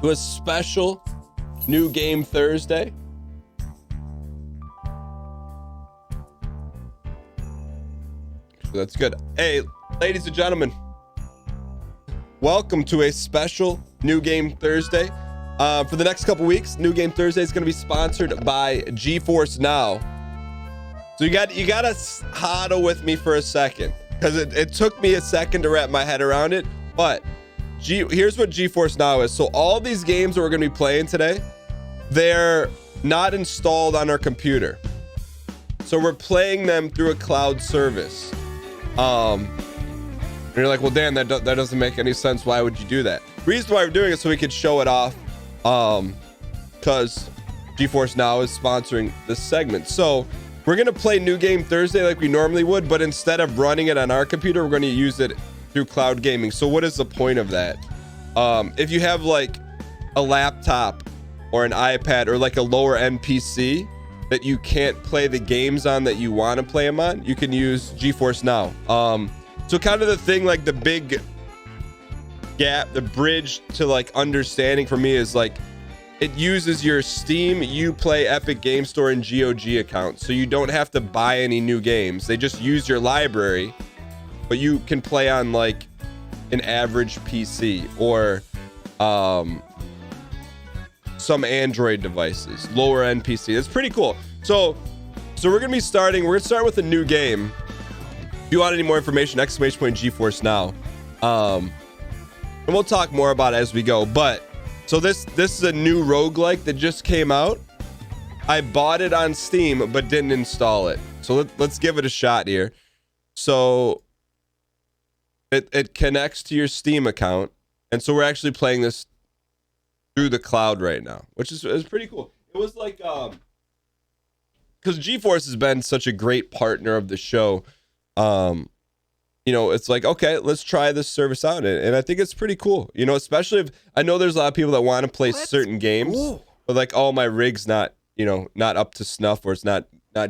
to a special new game Thursday. That's good. Hey, ladies and gentlemen, welcome to a special new game Thursday. For the next couple weeks, new game Thursday is going to be sponsored by GeForce Now. So you gotta huddle with me for a second, because it took me a second to wrap my head around it. But here's what GeForce Now is. So all these games that we're going to be playing today, they're not installed on our computer. So we're playing them through a cloud service. And you're like, well, Dan, that doesn't make any sense. Why would you do that? The reason why we're doing it is so we could show it off, because GeForce Now is sponsoring this segment. So we're going to play New Game Thursday like we normally would, but instead of running it on our computer, we're going to use it through cloud gaming. So what is the point of that? If you have like a laptop or an iPad or like a lower end PC that you can't play the games on that you want to play them on, you can use GeForce Now. So kind of the thing, like the big gap, the bridge to like understanding for me is like it uses your Steam, Uplay, Epic Game Store, and GOG accounts. So you don't have to buy any new games. They just use your library, but you can play on like an average PC or some Android devices, lower end PC. It's pretty cool. So we're gonna start with a new game. If you want any more information, !GeForce Now. And we'll talk more about it as we go. But so this is a new roguelike that just came out. I bought it on Steam but didn't install it. So let's give it a shot here. So it connects to your Steam account, and so we're actually playing this through the cloud right now, which is pretty cool. It was like because GeForce has been such a great partner of the show. You know, it's like, okay, let's try this service out, and I think it's pretty cool. You know, especially if I know there's a lot of people that want to play certain games, but like, oh, my rig's not, you know, not up to snuff, or it's not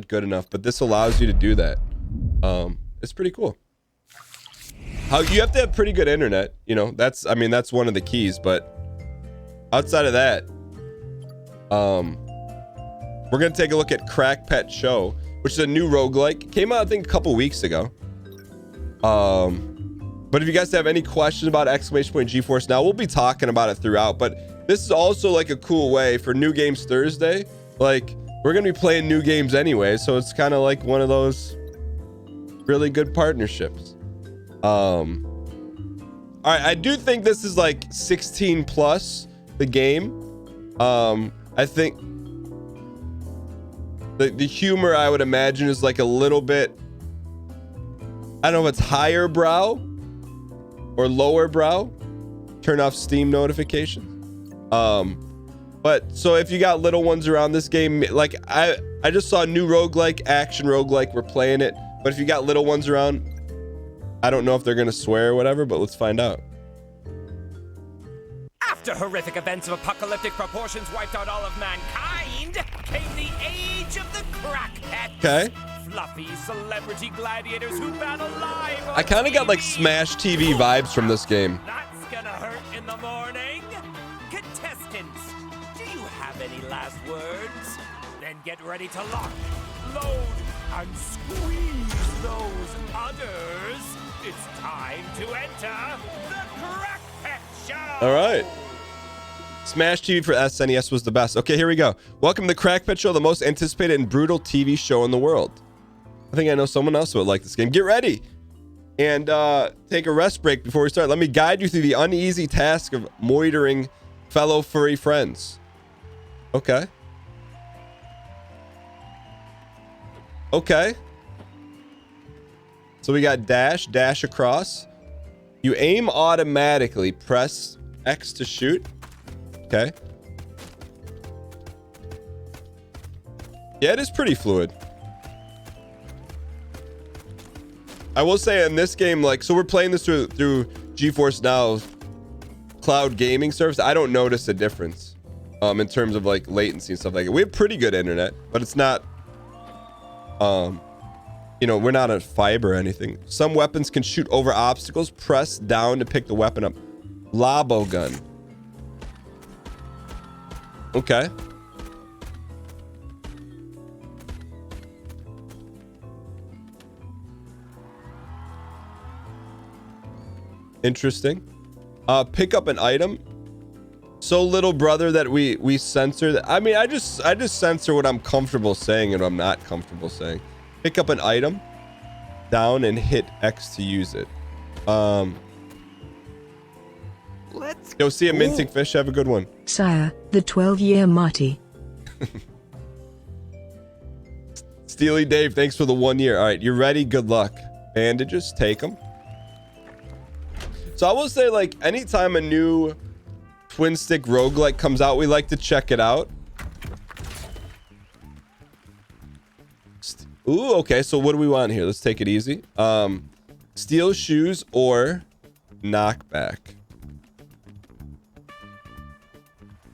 good enough. But this allows you to do that. It's pretty cool. How you have to have pretty good internet, you know. That's one of the keys. But outside of that, we're gonna take a look at Crackpet Show, which is a new roguelike. Came out, I think, a couple weeks ago. But if you guys have any questions about !GeForce Now, we'll be talking about it throughout. But this is also like a cool way for New Games Thursday. Like, we're gonna be playing new games anyway, so it's kind of like one of those really good partnerships. All right, I do think this is like 16 plus the game. I think the humor, I would imagine, is like a little bit, I don't know if it's higher brow or lower brow. Turn off Steam notifications. But so if you got little ones around this game, like I just saw a new roguelike, action roguelike, we're playing it. But if you got little ones around, I don't know if they're gonna swear or whatever, but let's find out. After horrific events of apocalyptic proportions wiped out all of mankind, came the age of the Crackpet. Okay. Fluffy celebrity gladiators who battle live on I kind of got like TV. Smash TV vibes from this game. That's gonna hurt in the morning. Contestants, do you have any last words? Then get ready to lock, load, and squeeze those udders. It's time to enter the Crackpet Show. All right. Smash TV for SNES was the best. Okay, here we go. Welcome to the Crackpet Show, the most anticipated and brutal TV show in the world. I think I know someone else who would like this game. Get ready and take a rest break before we start. Let me guide you through the uneasy task of moitering fellow furry friends. Okay. Okay. So we got dash across. You aim automatically. Press X to shoot. Okay. Yeah, it is pretty fluid. I will say in this game, like, so we're playing this through GeForce Now's cloud gaming service. I don't notice a difference in terms of like latency and stuff like that. We have pretty good internet, but it's not, you know, we're not on fiber or anything. Some weapons can shoot over obstacles. Press down to pick the weapon up. Lobo gun. Okay. Interesting. Pick up an item. So little brother that we censor that. I mean, I just censor what I'm comfortable saying and what I'm not comfortable saying. Pick up an item, down and hit X to use it. Let's go see a minting fish. Have a good one. Sire, the 12-year Marty. Steely Dave, thanks for the 1 year. All right, you ready? Good luck. Bandages, take them. So I will say, like, anytime a new twin stick roguelike comes out, we like to check it out. Ooh, okay. So what do we want here? Let's take it easy. Steel shoes or knockback.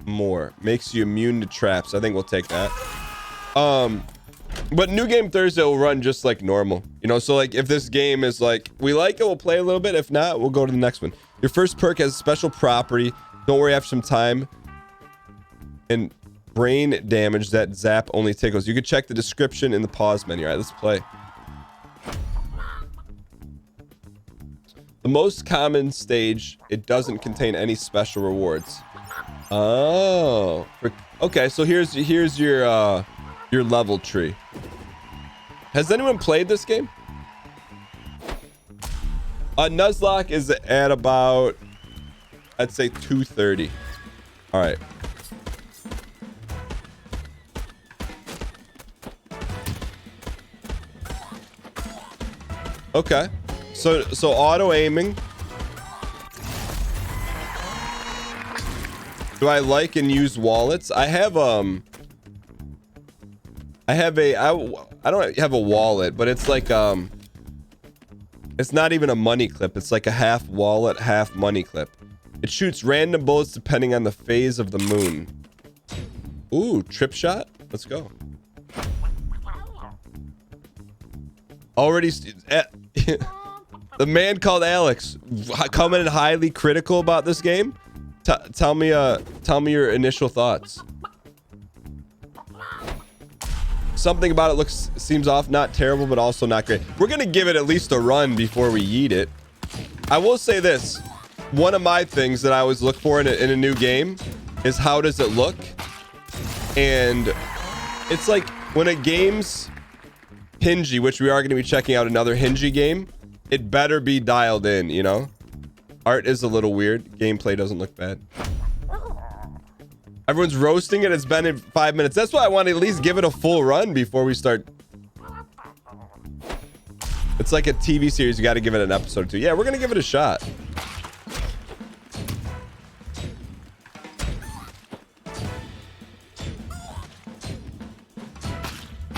More makes you immune to traps. I think we'll take that. But New Game Thursday will run just like normal, you know. So like if this game is like we like it, we'll play a little bit. If not, we'll go to the next one. Your first perk has a special property. Don't worry, after some time and brain damage that zap only tickles. You can check the description in the pause menu. All right, let's play. The most common stage, it doesn't contain any special rewards. Oh, okay. So here's your level tree. Has anyone played this game? Nuzlocke is at about, I'd say 230. All right. Okay. So auto aiming. Do I like and use wallets? I don't have a wallet, but it's like it's not even a money clip. It's like a half wallet, half money clip. It shoots random bullets depending on the phase of the moon. Ooh, trip shot. Let's go. Already the man called Alex coming in highly critical about this game. Tell me your initial thoughts. Something about it seems off, not terrible, but also not great. We're gonna give it at least a run before we eat it. I will say this. One of my things that I always look for in a new game is how does it look? And it's like when a game's hingy, which we are going to be checking out another hingy game, it better be dialed in, you know? Art is a little weird. Gameplay doesn't look bad. Everyone's roasting it. It's been in 5 minutes. That's why I want to at least give it a full run before we start. It's like a TV series. You got to give it an episode or two. Yeah, we're going to give it a shot.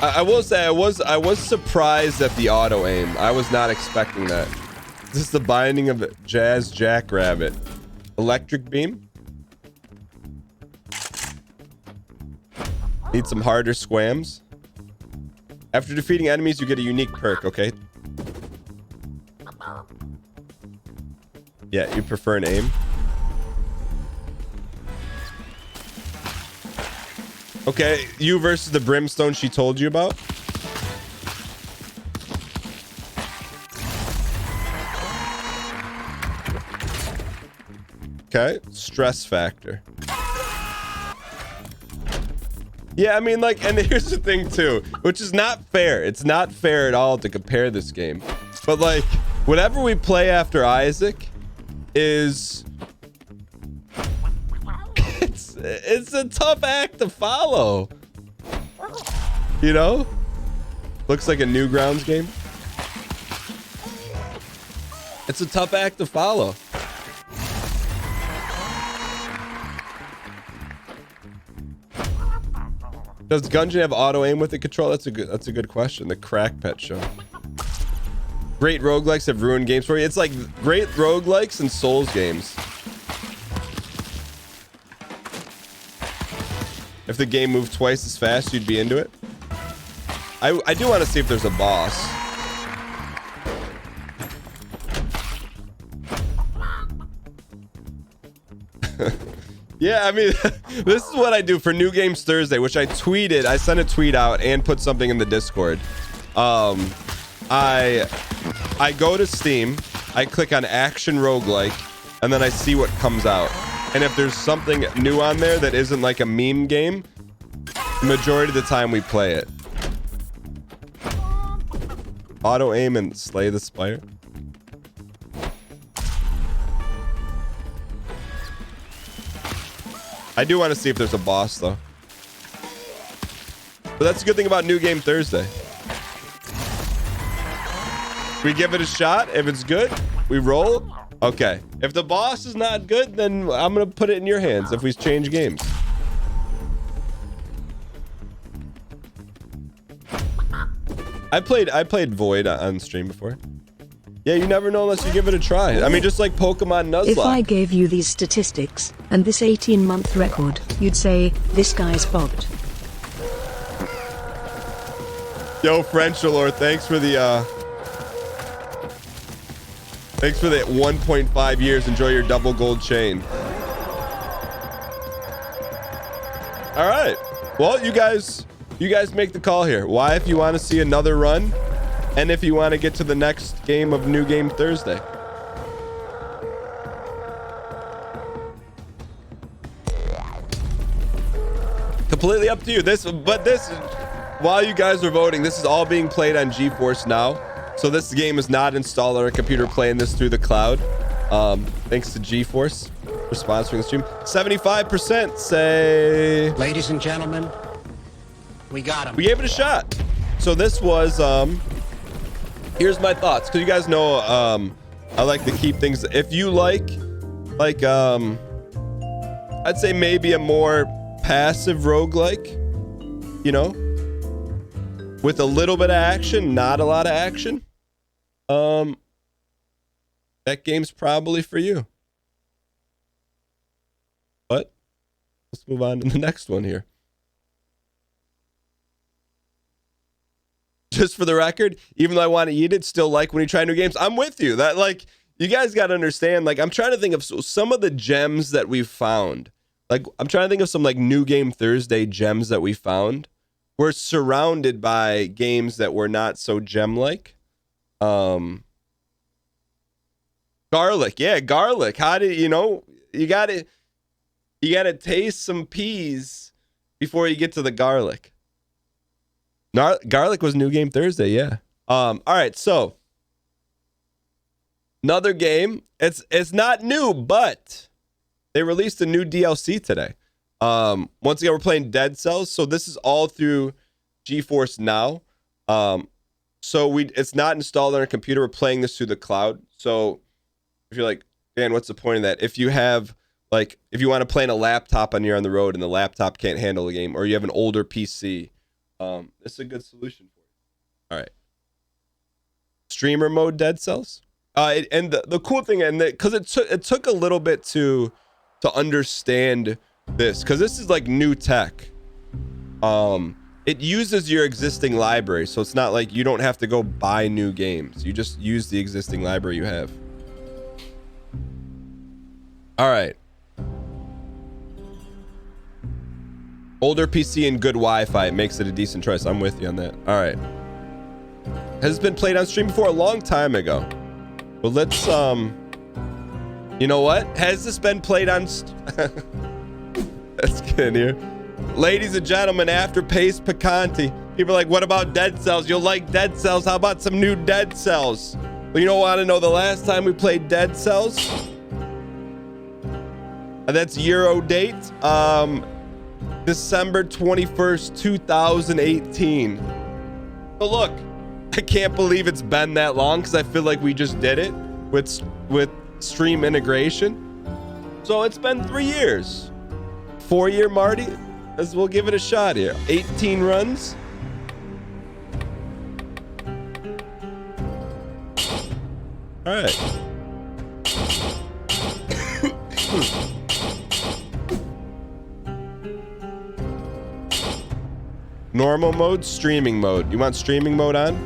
I will say I was surprised at the auto aim. I was not expecting that. This is the binding of Jazz Jackrabbit. Electric beam. Need some harder squams. After defeating enemies, you get a unique perk, okay? Yeah, you prefer an aim. Okay, you versus the brimstone she told you about. Okay, stress factor. Yeah, I mean, like, and here's the thing too, which is not fair. It's not fair at all to compare this game. But like, whatever we play after Isaac is... It's a tough act to follow. You know? Looks like a Newgrounds game. It's a tough act to follow. Does Gungeon have auto aim with it control? That's a good question. The Crackpet show. Great roguelikes have ruined games for you. It's like great roguelikes and Souls games. If the game moved twice as fast, you'd be into it. I do want to see if there's a boss. Yeah, I mean, this is what I do for New Games Thursday, which I tweeted. I sent a tweet out and put something in the Discord. I go to Steam, I click on Action Roguelike, and then I see what comes out. And if there's something new on there that isn't like a meme game, the majority of the time we play it. Auto aim and slay the spire. I do want to see if there's a boss though. But that's a good thing about New Game Thursday. We give it a shot. If it's good, we roll. Okay. If the boss is not good, then I'm going to put it in your hands if we change games. I played Void on stream before. Yeah, you never know unless you give it a try. I mean, just like Pokemon Nuzlocke. If I gave you these statistics and this 18-month record, you'd say, this guy's bogged. Yo, Frenchalor, thanks for the 1.5 years. Enjoy your double gold chain. All right. Well, you guys make the call here. Why, if you want to see another run, and if you want to get to the next game of New Game Thursday. Completely up to you. While you guys are voting, this is all being played on GeForce Now. So this game is not installed on a computer, playing this through the cloud. Thanks to GeForce for sponsoring the stream. 75% say... Ladies and gentlemen, we got him. We gave it a shot. So this was... here's my thoughts, because you guys know I like to keep things... If you like I'd say maybe a more passive roguelike, you know, with a little bit of action, not a lot of action, that game's probably for you. But let's move on to the next one here. Just for the record, even though I want to eat it, still like when you try new games. I'm with you. That, like, you guys got to understand, like, I'm trying to think of some of the gems that we've found. Like, I'm trying to think of some, like, New Game Thursday gems that we found. We're surrounded by games that were not so gem-like. Garlic. Yeah, garlic. How do you know? You gotta taste some peas before you get to the garlic. Garlic was New Game Thursday, yeah. All right, so another game. It's not new, but they released a new DLC today. Once again, we're playing Dead Cells, so this is all through GeForce Now. So it's not installed on our computer. We're playing this through the cloud. So if you're like, Dan, what's the point of that? If you have, like, if you want to play on a laptop and you're on the road and the laptop can't handle the game, or you have an older PC, it's a good solution for you. All right. Streamer mode Dead Cells. And the cool thing, and because it took a little bit to understand this, because this is like new tech. It uses your existing library, so it's not like you don't have to go buy new games. You just use the existing library you have. All right. Older PC and good Wi-Fi makes it a decent choice. I'm with you on that. All right. Has it been played on stream before? A long time ago. Well, let's you know what? Has this been played on? Let's get in here. Ladies and gentlemen, after Pace Picanti, people are like, what about Dead Cells? You'll like Dead Cells. How about some new Dead Cells? Well, you don't want to know the last time we played Dead Cells? That's Euro date. December 21st, 2018. So look, I can't believe it's been that long, because I feel like we just did it with stream integration. So it's been 3 years. 4-year Marty, as we'll give it a shot here. 18 runs. All right. Normal mode, streaming mode. You want streaming mode on?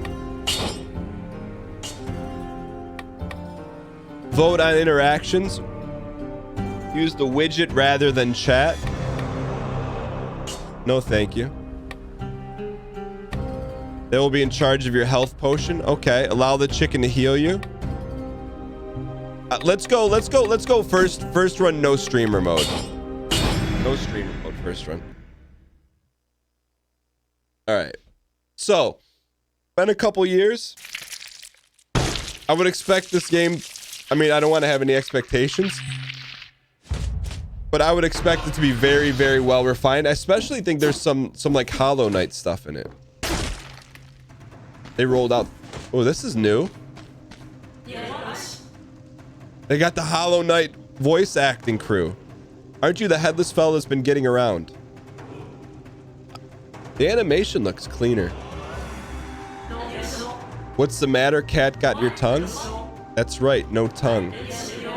Vote on interactions. Use the widget rather than chat. No, thank you. They will be in charge of your health potion. Okay. Allow the chicken to heal you. Let's go. First run, no streamer mode. No streamer mode, first run. All right. So, been a couple years. I would expect this game. I mean, I don't want to have any expectations, but I would expect it to be very, very well refined. I especially think there's some like Hollow Knight stuff in it. They rolled out. Oh, this is new. Yes. They got the Hollow Knight voice acting crew. Aren't you the headless fella that's been getting around? The animation looks cleaner. What's the matter, cat? Got your tongue? That's right, no tongue.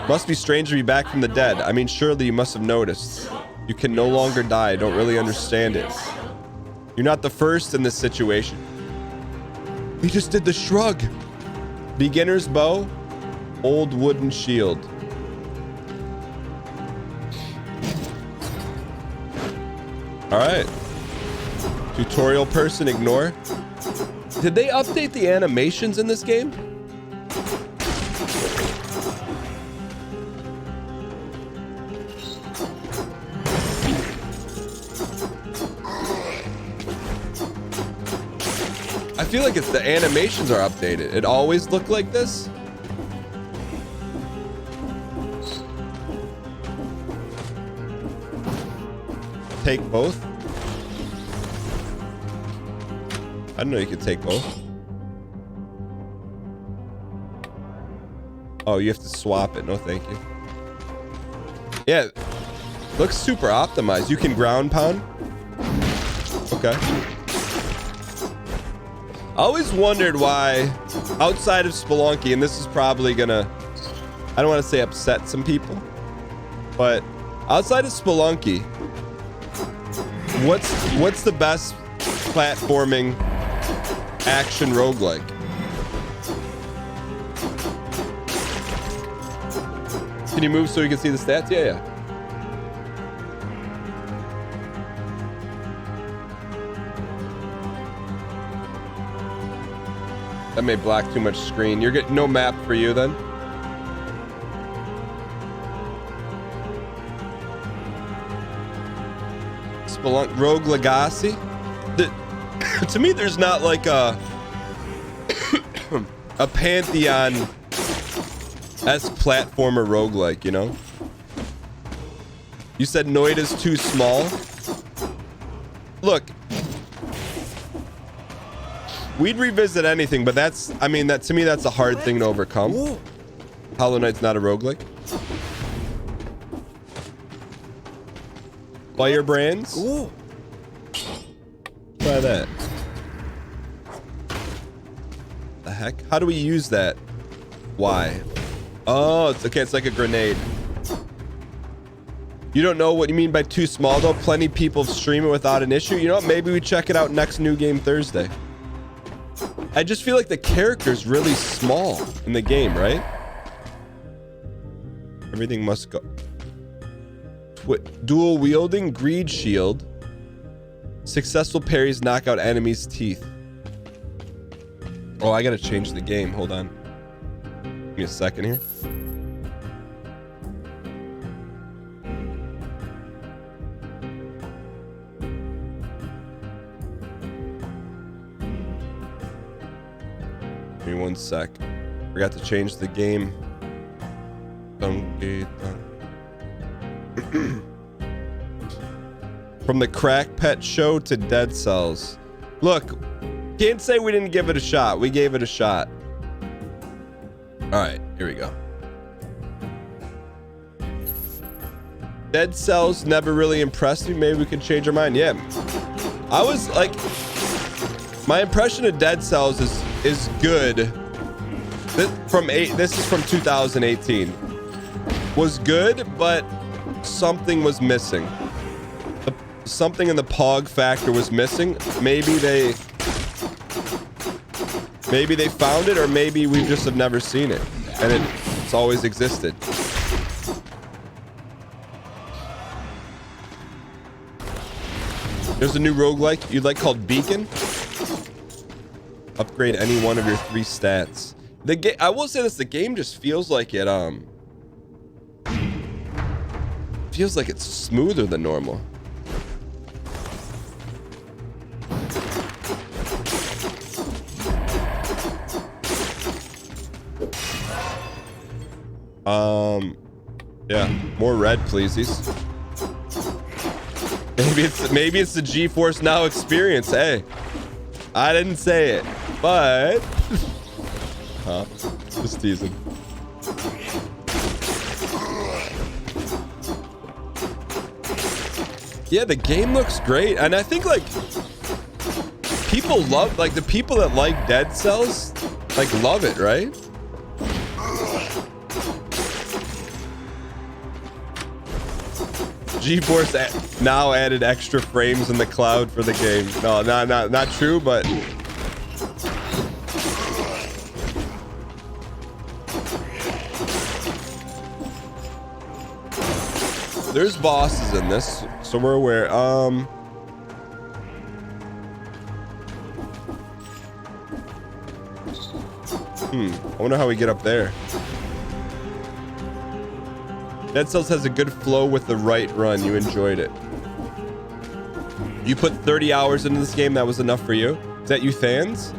Must be strange to be back from the dead. I mean, surely you must have noticed. You can no longer die. I don't really understand it. You're not the first in this situation. We just did the shrug. Beginner's bow, old wooden shield. All right. Tutorial person, ignore. Did they update the animations in this game? I feel like it's the animations are updated. It always looked like this. Take both. I didn't know you could take both. Oh, you have to swap it. No, thank you. Yeah, looks super optimized. You can ground pound. Okay. I always wondered why, outside of Spelunky, and this is probably gonna, I don't want to say upset some people, but outside of Spelunky, what's the best platforming action roguelike? Can you move so you can see the stats? Yeah. That may block too much screen. You're getting no map for you then. Spelunk Rogue Legacy. To me, there's not like a Pantheon-esque platformer roguelike, you know? You said Noid is too small. Look, we'd revisit anything, but that's, I mean, that to me, that's a hard thing to overcome. Ooh. Hollow Knight's not a roguelike. Firebrands. Ooh. Try that. The heck? How do we use that? Why? Oh, it's okay. It's like a grenade. You don't know what you mean by too small, though. Plenty of people stream it without an issue. You know what? Maybe we check it out next New Game Thursday. I just feel like the character's really small in the game, right? Everything must go. Dual wielding, greed shield. Successful parries knock out enemies' teeth. Oh, I gotta change the game. Hold on. Give me a second here. Give me 1 sec. Forgot to change the game. From the Crackpet show to Dead Cells. Look, can't say we didn't give it a shot. We gave it a shot. All right, here we go. Dead Cells never really impressed me. Maybe we can change our mind. Yeah, I was like, my impression of Dead Cells is good. This is from 2018. Was good, but something was missing. Something in the Pog factor was missing. Maybe they found it, or maybe we just have never seen it, and it's always existed. There's a new roguelike you'd like called Beacon. Upgrade any one of your 3 stats. The game, I will say this, the game just feels like it feels like it's smoother than normal. Yeah, more red, pleasies. Maybe it's the GeForce Now experience. Hey, I didn't say it, but huh? Just teasing. Yeah, the game looks great, and I think like people love, like the people that like Dead Cells, like love it, right? GeForce Now added extra frames in the cloud for the game. No, not true, but there's bosses in this, so we're aware. I wonder how we get up there. Dead Cells has a good flow with the right run. You enjoyed it. You put 30 hours into this game. That was enough for you? Is that you fans?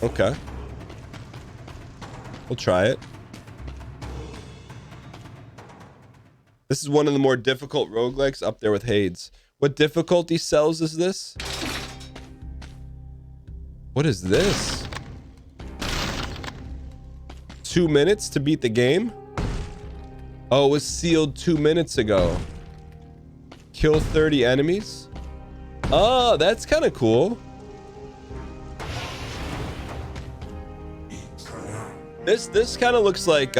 Okay. We'll try it. This is one of the more difficult roguelikes, up there with Hades. What difficulty cells is this? What is this? 2 minutes to beat the game? Oh, it was sealed 2 minutes ago. Kill 30 enemies? Oh, that's kind of cool. This kind of looks like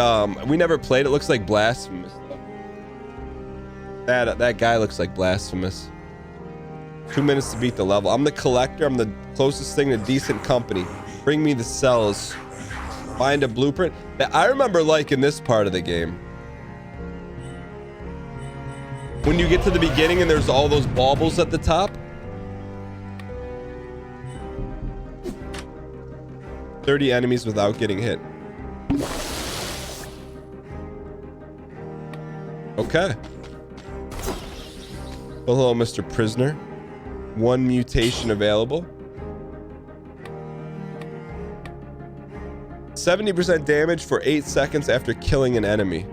we never played. It looks like Blasphemous though. That guy looks like Blasphemous. 2 minutes to beat the level. I'm the collector. I'm the closest thing to decent company. Bring me the cells. Find a blueprint. I remember liking this part of the game. When you get to the beginning and there's all those baubles at the top. 30 enemies without getting hit. Okay. Well, hello, Mr. Prisoner. 1 mutation available. 70% damage for 8 seconds after killing an enemy.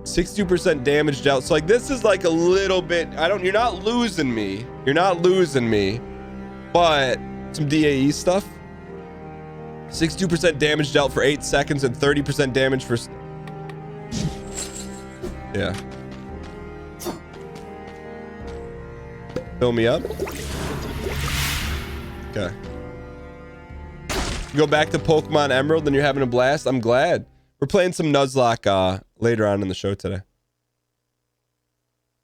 62% damage dealt. So like this is like a little bit, you're not losing me. You're not losing me. But some DAE stuff. 62% damage dealt for 8 seconds and 30% damage for... Yeah. Fill me up. Okay. Go back to Pokemon Emerald and you're having a blast. I'm glad. We're playing some Nuzlocke later on in the show today.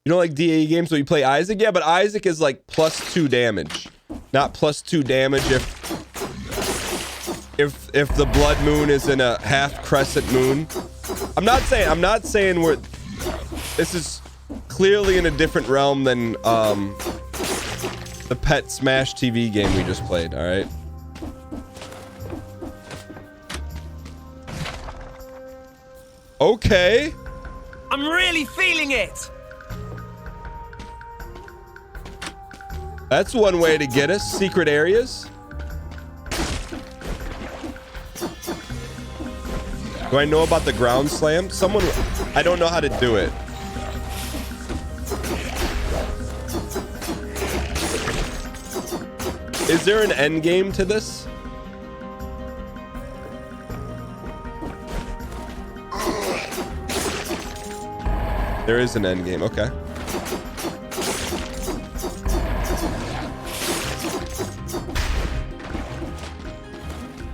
You don't like DAE games, so you play Isaac? Yeah, but Isaac is like +2 damage. Not +2 damage if the blood moon is in a half crescent moon. I'm not saying we're... This is clearly in a different realm than the Pet Smash TV game we just played, all right? Okay. I'm really feeling it. That's one way to get us. Secret areas. Do I know about the ground slam? Someone... I don't know how to do it. Is there an end game to this? There is an end game. Okay.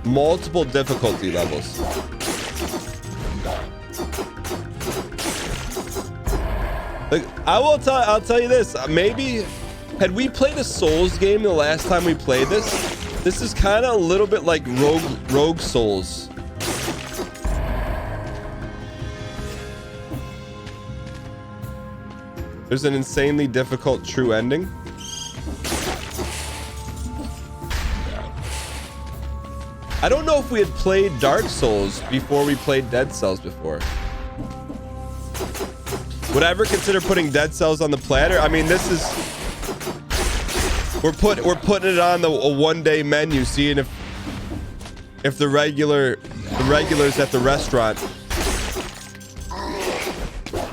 Multiple difficulty levels. Like, I'll tell you this. Maybe had we played a Souls game the last time we played this, this is kind of a little bit like Rogue Souls. There's an insanely difficult true ending. I don't know if we had played Dark Souls before we played Dead Cells before. Would I ever consider putting Dead Cells on the platter? I mean, this is... We're putting it on a one-day menu, seeing if the regulars at the restaurant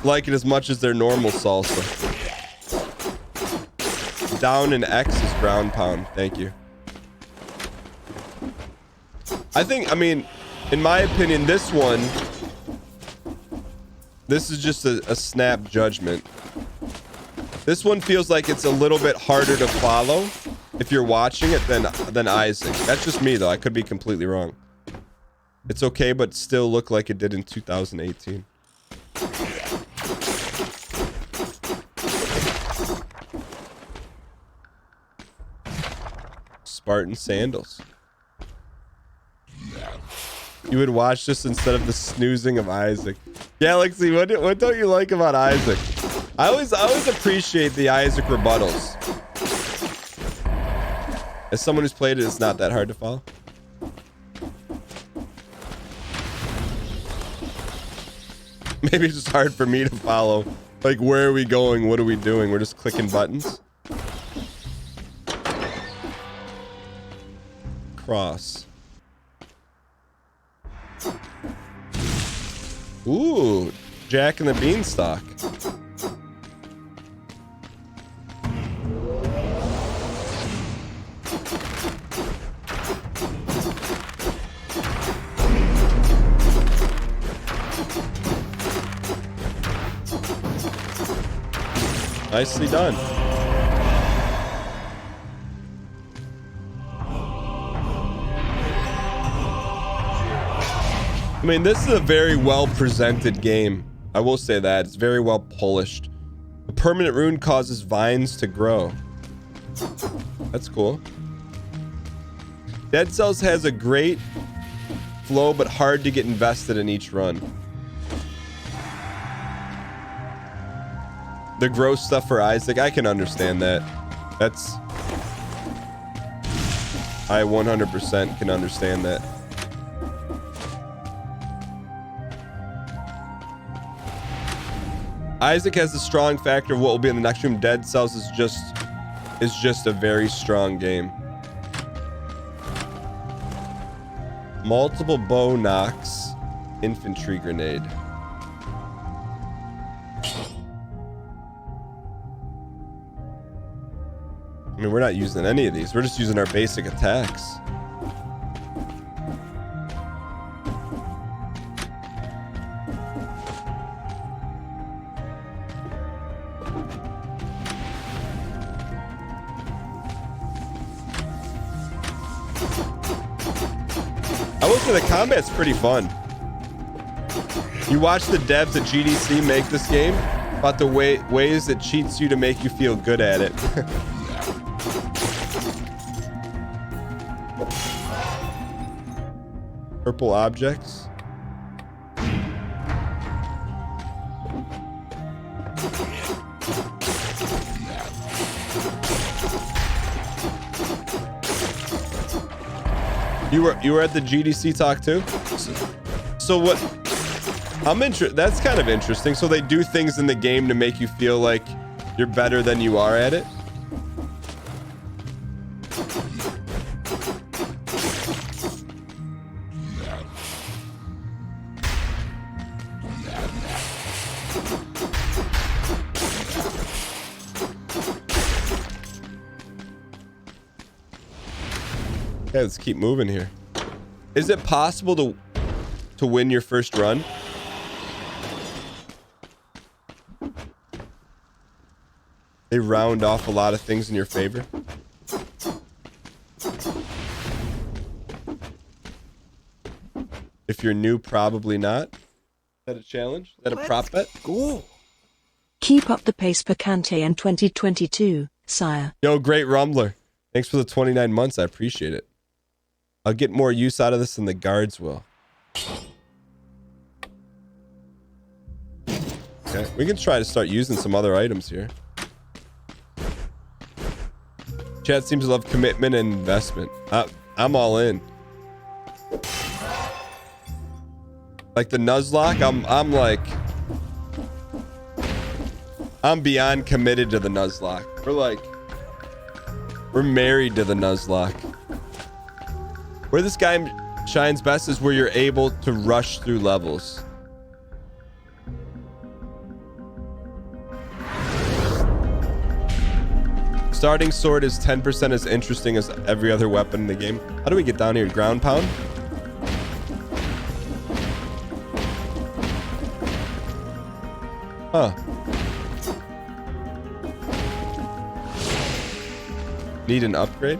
like it as much as their normal salsa. Down in X is ground pound. Thank you. I think, I mean, in my opinion, this is just a snap judgment. This one feels like it's a little bit harder to follow if you're watching it than Isaac. That's just me, though. I could be completely wrong. It's okay, but still look like it did in 2018. Spartan sandals. You would watch this instead of the snoozing of Isaac. Galaxy, what don't you like about Isaac? I always appreciate the Isaac rebuttals. As someone who's played it, it's not that hard to follow. Maybe it's just hard for me to follow. Like, where are we going? What are we doing? We're just clicking buttons. Cross. Ooh, Jack and the Beanstalk. Nicely done. I mean, this is a very well presented game. I will say that. It's very well polished. A permanent rune causes vines to grow. That's cool. Dead Cells has a great flow, but hard to get invested in each run. The gross stuff for Isaac, I can understand that. I 100% can understand that. Isaac has the strong factor of what will be in the next room. Dead Cells is just a very strong game. Multiple bow knocks, infantry grenade. I mean, we're not using any of these. We're just using our basic attacks. I will say the combat's pretty fun. You watch the devs at GDC make this game about the ways it cheats you to make you feel good at it. Purple objects. You were at the GDC talk too? So what? That's kind of interesting. So they do things in the game to make you feel like you're better than you are at it. Okay, let's keep moving here. Is it possible to win your first run? They round off a lot of things in your favor. If you're new, probably not. Is that a challenge? Is that a prop bet? Go. Keep up the pace for Kante in 2022, sire. Yo, great Rumbler. Thanks for the 29 months. I appreciate it. I'll get more use out of this than the guards will. Okay, we can try to start using some other items here. Chat seems to love commitment and investment. I'm all in. Like the Nuzlocke, I'm beyond committed to the Nuzlocke. We're married to the Nuzlocke. Where this guy shines best is where you're able to rush through levels. Starting sword is 10% as interesting as every other weapon in the game. How do we get down here? Ground pound? Huh. Need an upgrade?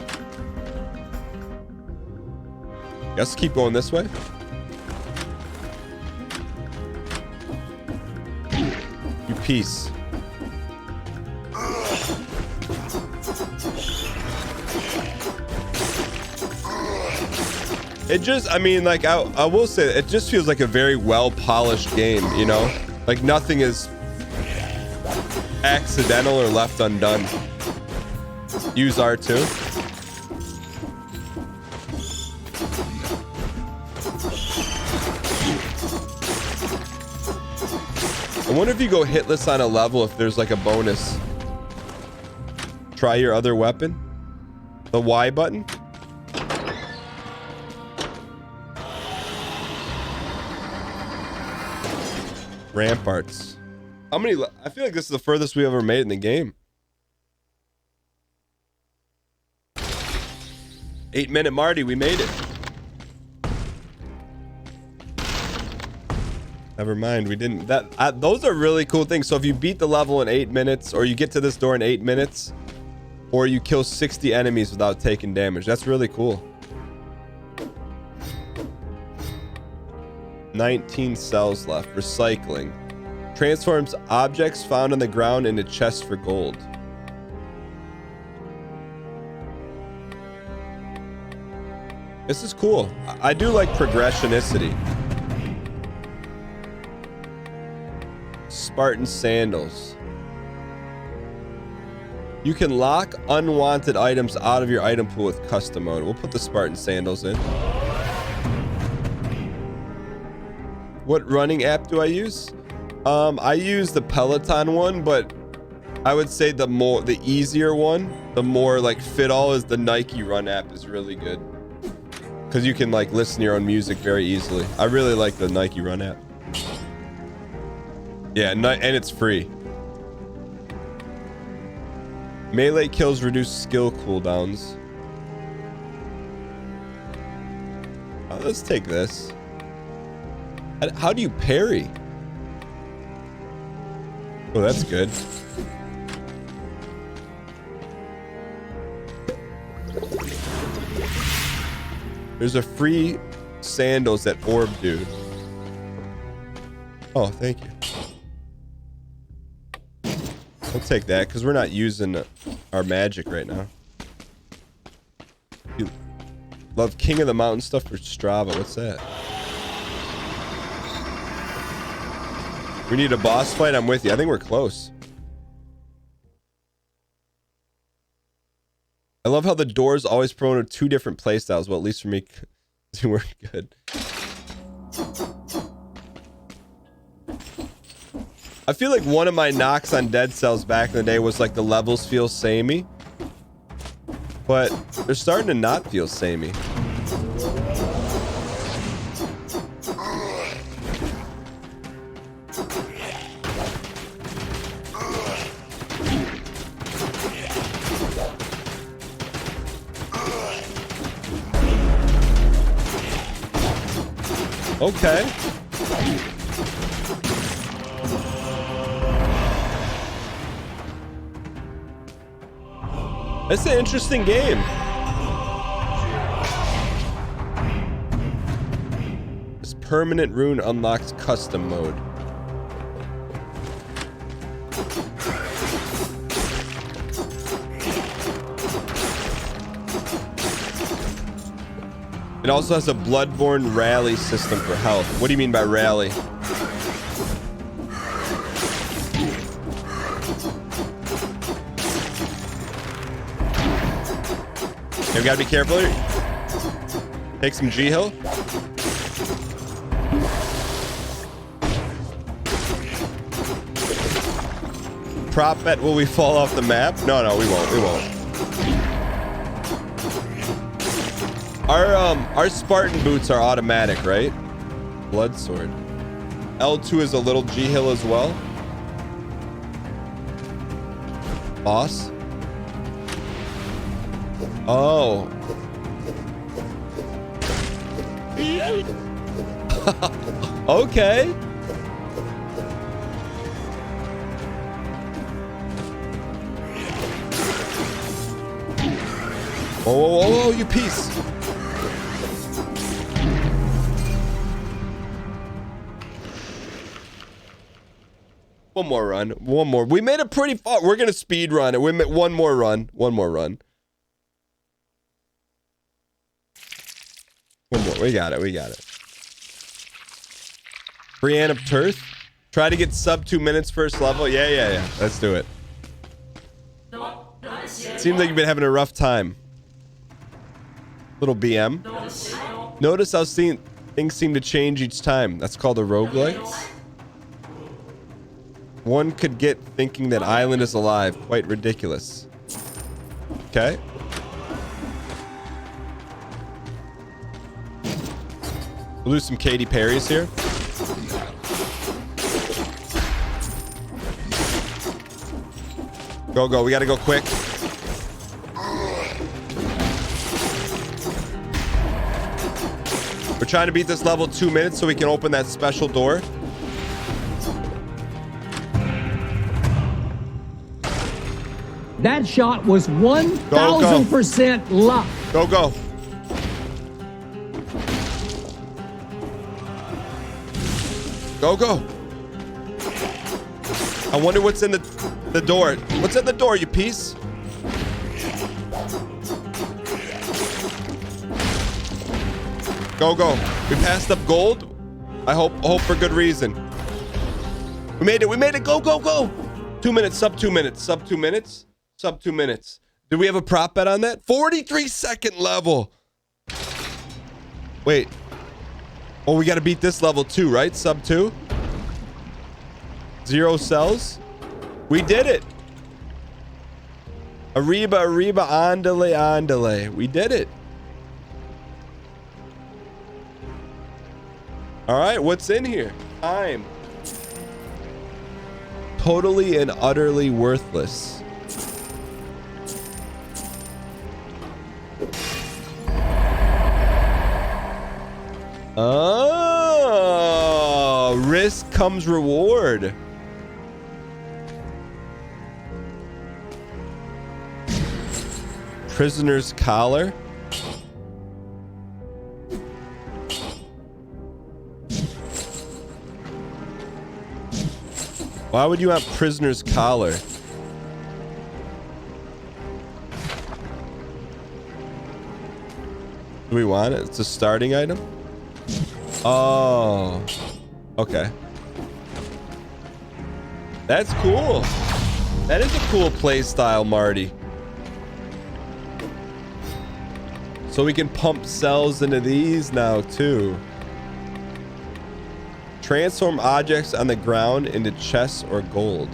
Guess keep going this way. You piece. It just, I mean, like, I will say, it just feels like a very well-polished game, you know? Like, nothing is accidental or left undone. Use R2. I wonder if you go hitless on a level, if there's like a bonus. Try your other weapon. The Y button. Ramparts. How many? I feel like this is the furthest we ever made in the game. 8-minute Marty, we made it. Never mind, we didn't. Those are really cool things. So if you beat the level in 8 minutes, or you get to this door in 8 minutes, or you kill 60 enemies without taking damage, that's really cool. 19 cells left. Recycling. Transforms objects found on the ground into chests for gold. This is cool. I do like progressionicity. Spartan sandals. You can lock unwanted items out of your item pool with custom mode. We'll put the Spartan sandals in. What running app do I use? I use the Peloton one, but I would say the easier one, the more like fit all, is the Nike Run app. Is really good because you can like listen to your own music very easily. I really like the Nike Run app. Yeah, and it's free. Melee kills reduce skill cooldowns. Let's take this. How do you parry? Oh, that's good. There's a free sandals at Orb Dude. Oh, thank you. We'll take that because we're not using our magic right now. You love King of the Mountain stuff for Strava. What's that? We need a boss fight. I'm with you. I think we're close. I love how the doors always promote 2 different playstyles. Well, at least for me, they work good. I feel like one of my knocks on Dead Cells back in the day was like the levels feel samey, but they're starting to not feel samey. Okay. It's an interesting game. This permanent rune unlocks custom mode. It also has a Bloodborne rally system for health. What do you mean by rally? Okay, we gotta be careful here. Take some G-Hill. Prop bet, will we fall off the map? No, we won't. We won't. Our Spartan boots are automatic, right? Blood sword. L2 is a little G-Hill as well. Boss. Oh. Okay. Oh, you piece. One more run. One more. We made it pretty far. We're going to speed run it. We made one more run. One more run. One more. We got it. We got it. Brienne of Turth. Try to get sub 2 minutes first level. Yeah. Let's do it. Seems like you've been having a rough time. Little BM. Notice how things seem to change each time. That's called a roguelike. One could get thinking that Island is alive. Quite ridiculous. Okay. We'll do some Katy Perry's here. Go, go. We gotta go quick. We're trying to beat this level 2 minutes so we can open that special door. That shot was 1,000% luck. Go, go. Go, go. I wonder what's in the door. What's in the door, you piece? Go, go. We passed up gold. I hope for good reason. We made it. We made it. Go, go, go. 2 minutes. Sub 2 minutes. Sub 2 minutes. Sub 2 minutes. Do we have a prop bet on that? 43-second level. Wait. Oh, we got to beat this level too, right? Sub 2. 0 cells. We did it. Arriba, arriba, andale, andale. We did it. All right, what's in here? Time. Totally and utterly worthless. Oh, risk comes reward. Prisoner's collar. Why would you want prisoner's collar? Do we want it? It's a starting item. Oh, okay. That's cool. That is a cool play style, Marty. So we can pump cells into these now too. Transform objects on the ground into chests or gold.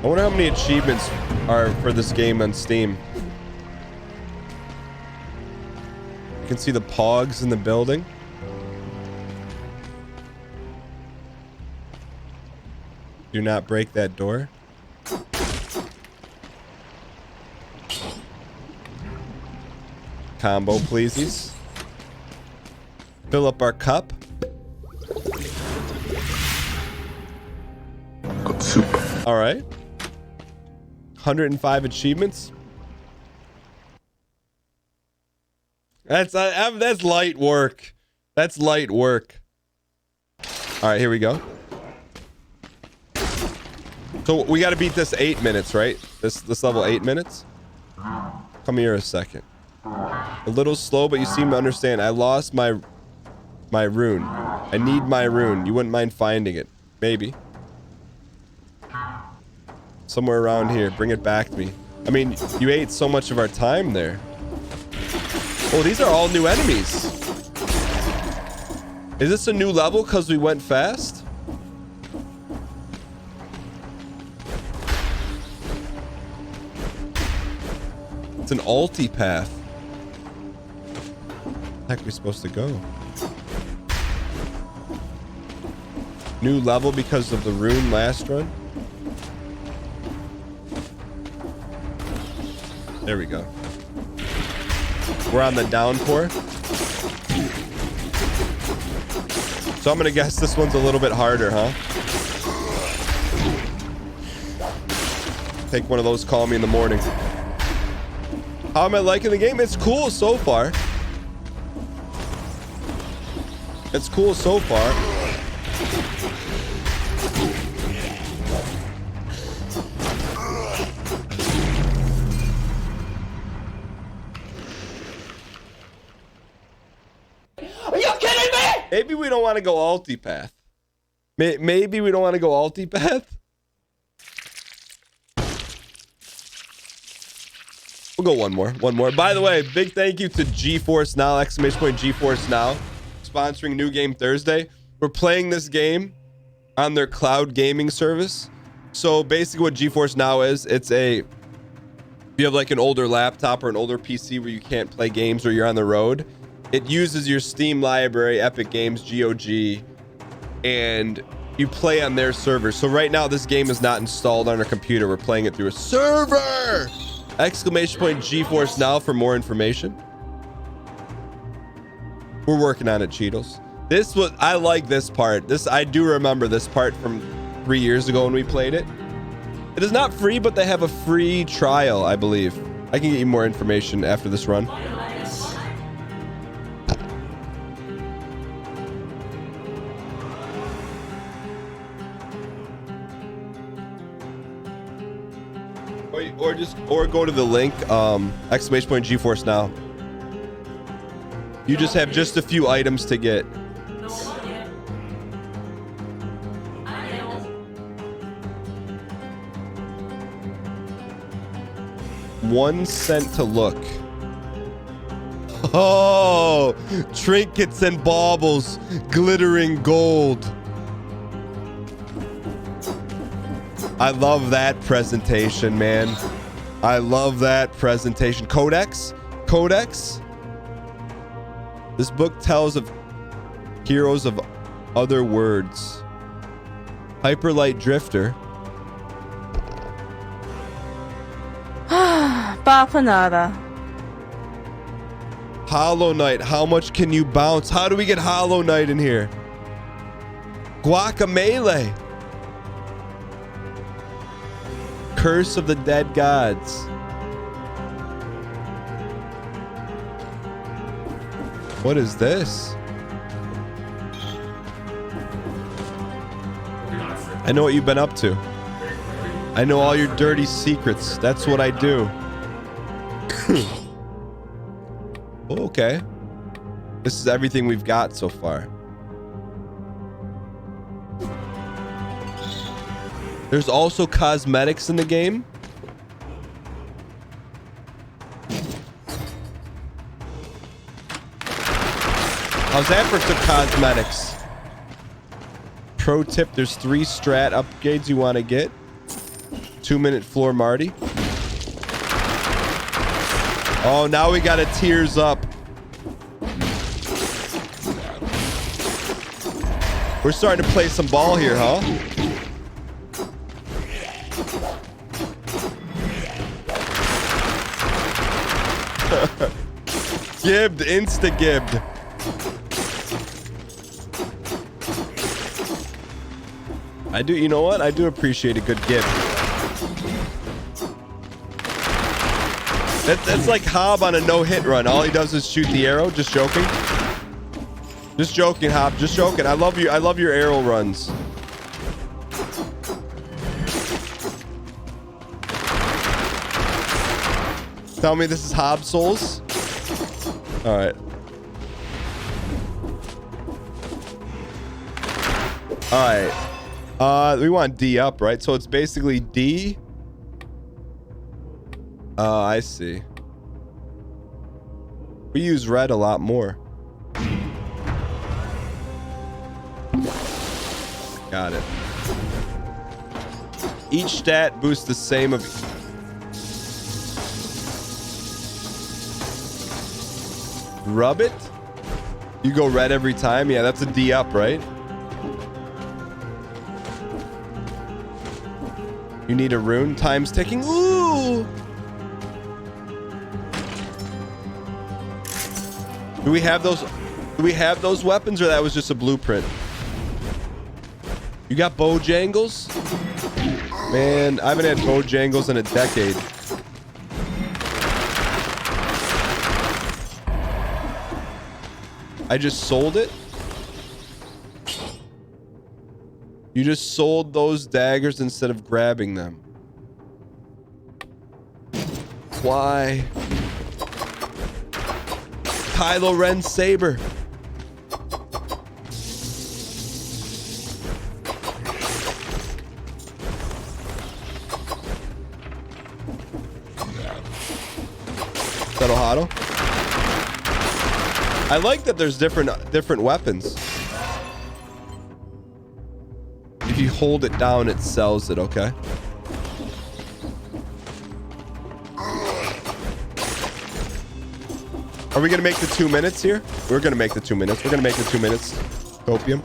I wonder how many achievements are for this game on Steam. You can see the pogs in the building. Do not break that door. Combo, pleasies. Fill up our cup. Got soup. All right. 105 achievements. That's light work. That's light work. All right, here we go. So we got to beat this 8 minutes, right? This level 8 minutes. Come here a second. A little slow, but you seem to understand. I lost my rune. I need my rune. You wouldn't mind finding it. Maybe. Somewhere around here. Bring it back to me. I mean, you ate so much of our time there. Oh, these are all new enemies. Is this a new level because we went fast? It's an ulti path. Where the heck are we supposed to go? New level because of the rune last run? There we go. We're on the downpour. So I'm gonna guess this one's a little bit harder, huh? Take one of those, call me in the morning. How am I liking the game? It's cool so far. It's cool so far. Are you kidding me? Maybe we don't want to go ulti path. Maybe we don't want to go ulti path. We'll go one more. By the way, big thank you to GeForce Now, exclamation point GeForce Now, sponsoring New Game Thursday. We're playing this game on their cloud gaming service. So basically what GeForce Now is, it's a, if you have like an older laptop or an older PC where you can't play games or you're on the road, it uses your Steam library, Epic Games, GOG, and you play on their server. So right now this game is not installed on our computer. We're playing it through a server. Exclamation point GeForce Now for more information. We're working on it, Cheetos. This was, I like this part. I do remember this part from 3 years ago when we played it. It is not free, but they have a free trial, I believe. I can get you more information after this run. Or go to the link, exclamation point GeForce Now. You just have just a few items to get. $1 to look. Oh, trinkets and baubles, glittering gold. I love that presentation, man. I love that presentation. Codex? This book tells of heroes of other words. Hyperlight Drifter. Bapanada. Hollow Knight. How much can you bounce? How do we get Hollow Knight in here? Guacamole. Curse of the Dead Gods. What is this? I know what you've been up to. I know all your dirty secrets. That's what I do. Okay. This is everything we've got so far. There's also cosmetics in the game. How's that for some cosmetics? Pro tip, there's 3 strat upgrades you want to get. 2-minute floor Marty. Oh, now we got a tears up. We're starting to play some ball here, huh? Gibbed, insta-gibbed. I do, you know what? I do appreciate a good gift. That's like Hob on a no-hit run. All he does is shoot the arrow. Just joking. Just joking, Hob. Just joking. I love you. I love your arrow runs. Tell me this is Hob Souls. All right. All right. We want D up, right? So it's basically D, Oh, I see. We use red a lot more. Got it. Each stat boosts the same of... Rub it? You go red every time? Yeah, that's a D up, right? You need a rune? Time's ticking. Ooh! Do we have those? Do we have those weapons, or that was just a blueprint? You got Bojangles? Man, I haven't had Bojangles in a decade. I just sold it? You just sold those daggers instead of grabbing them. Why? Kylo Ren saber. Settle Hado. I like that there's different weapons. If you hold it down, it sells it, okay? Are we gonna make the 2 minutes here? We're gonna make the 2 minutes. We're gonna make the 2 minutes. Copium.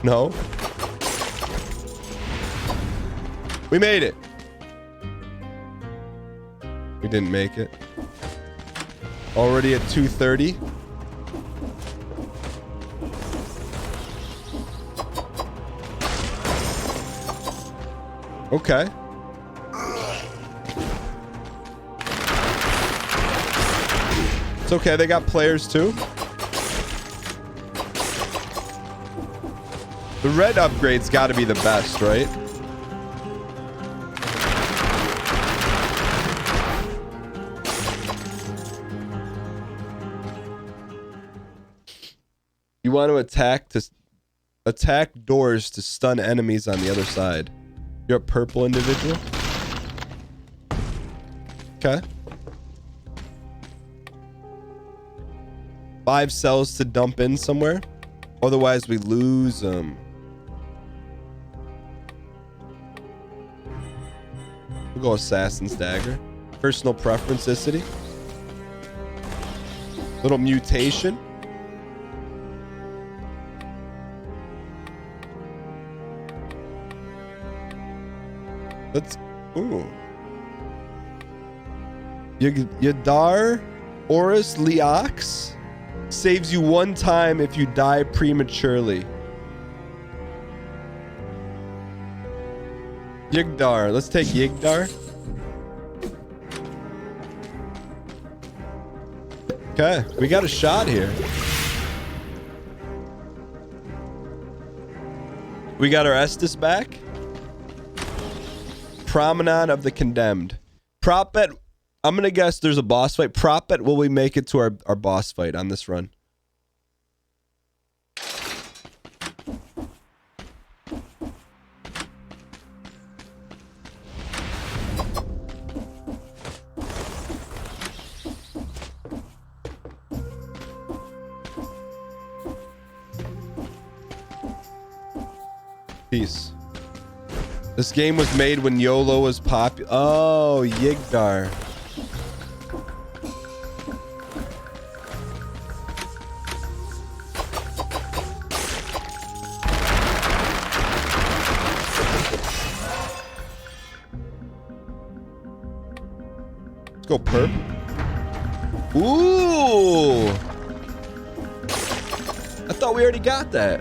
No. We made it. We didn't make it. Already at 2:30. Okay. It's okay, they got players too. The red upgrade's got to be the best, right? You want to attack doors to stun enemies on the other side. You're a purple individual? Okay. 5 cells to dump in somewhere. Otherwise, we lose them. We'll go Assassin's Dagger. Personal preferencicity. Little mutation. Let's... Ooh. Yadar Oris Leox saves you 1 time if you die prematurely. Yigdar. Let's take Yigdar. Okay, we got a shot here. We got our Estus back. Promenade of the Condemned. Prop bet. I'm going to guess there's a boss fight. Prop bet, will we make it to our boss fight on this run? Peace. This game was made when YOLO was popular. Oh, Yigdar. Let's go perp. Ooh. I thought we already got that.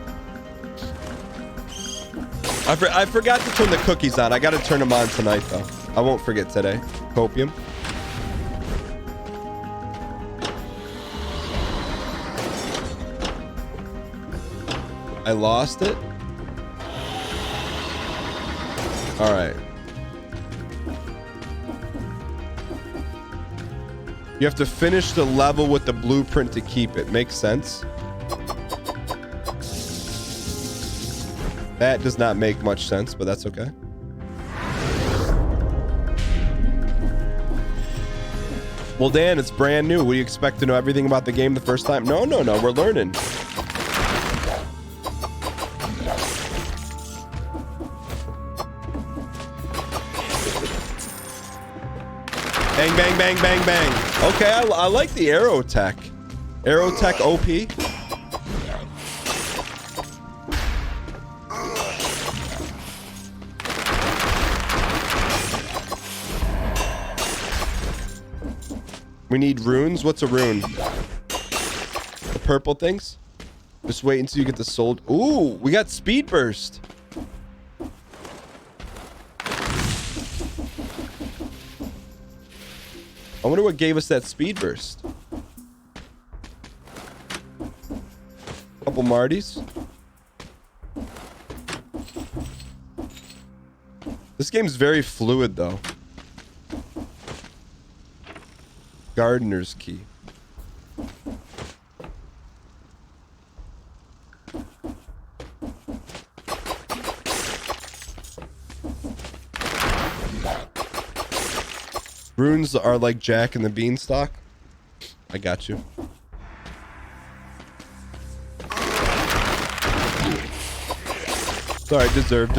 I forgot to turn the cookies on. I got to turn them on tonight, though. I won't forget today. Copium. I lost it. All right. You have to finish the level with the blueprint to keep it. Makes sense. That does not make much sense, but that's okay. Well, Dan, it's brand new. We expect to know everything about the game the first time. No, we're learning. Bang, bang, bang, bang, bang. Okay, I like the arrow tech. Arrow tech OP. We need runes. What's a rune? The purple things? Just wait until you get the sold. Ooh, we got speed burst. I wonder what gave us that speed burst. Couple Martys. This game's very fluid though. Gardener's key. Runes are like Jack and the Beanstalk. I got you. Sorry, deserved.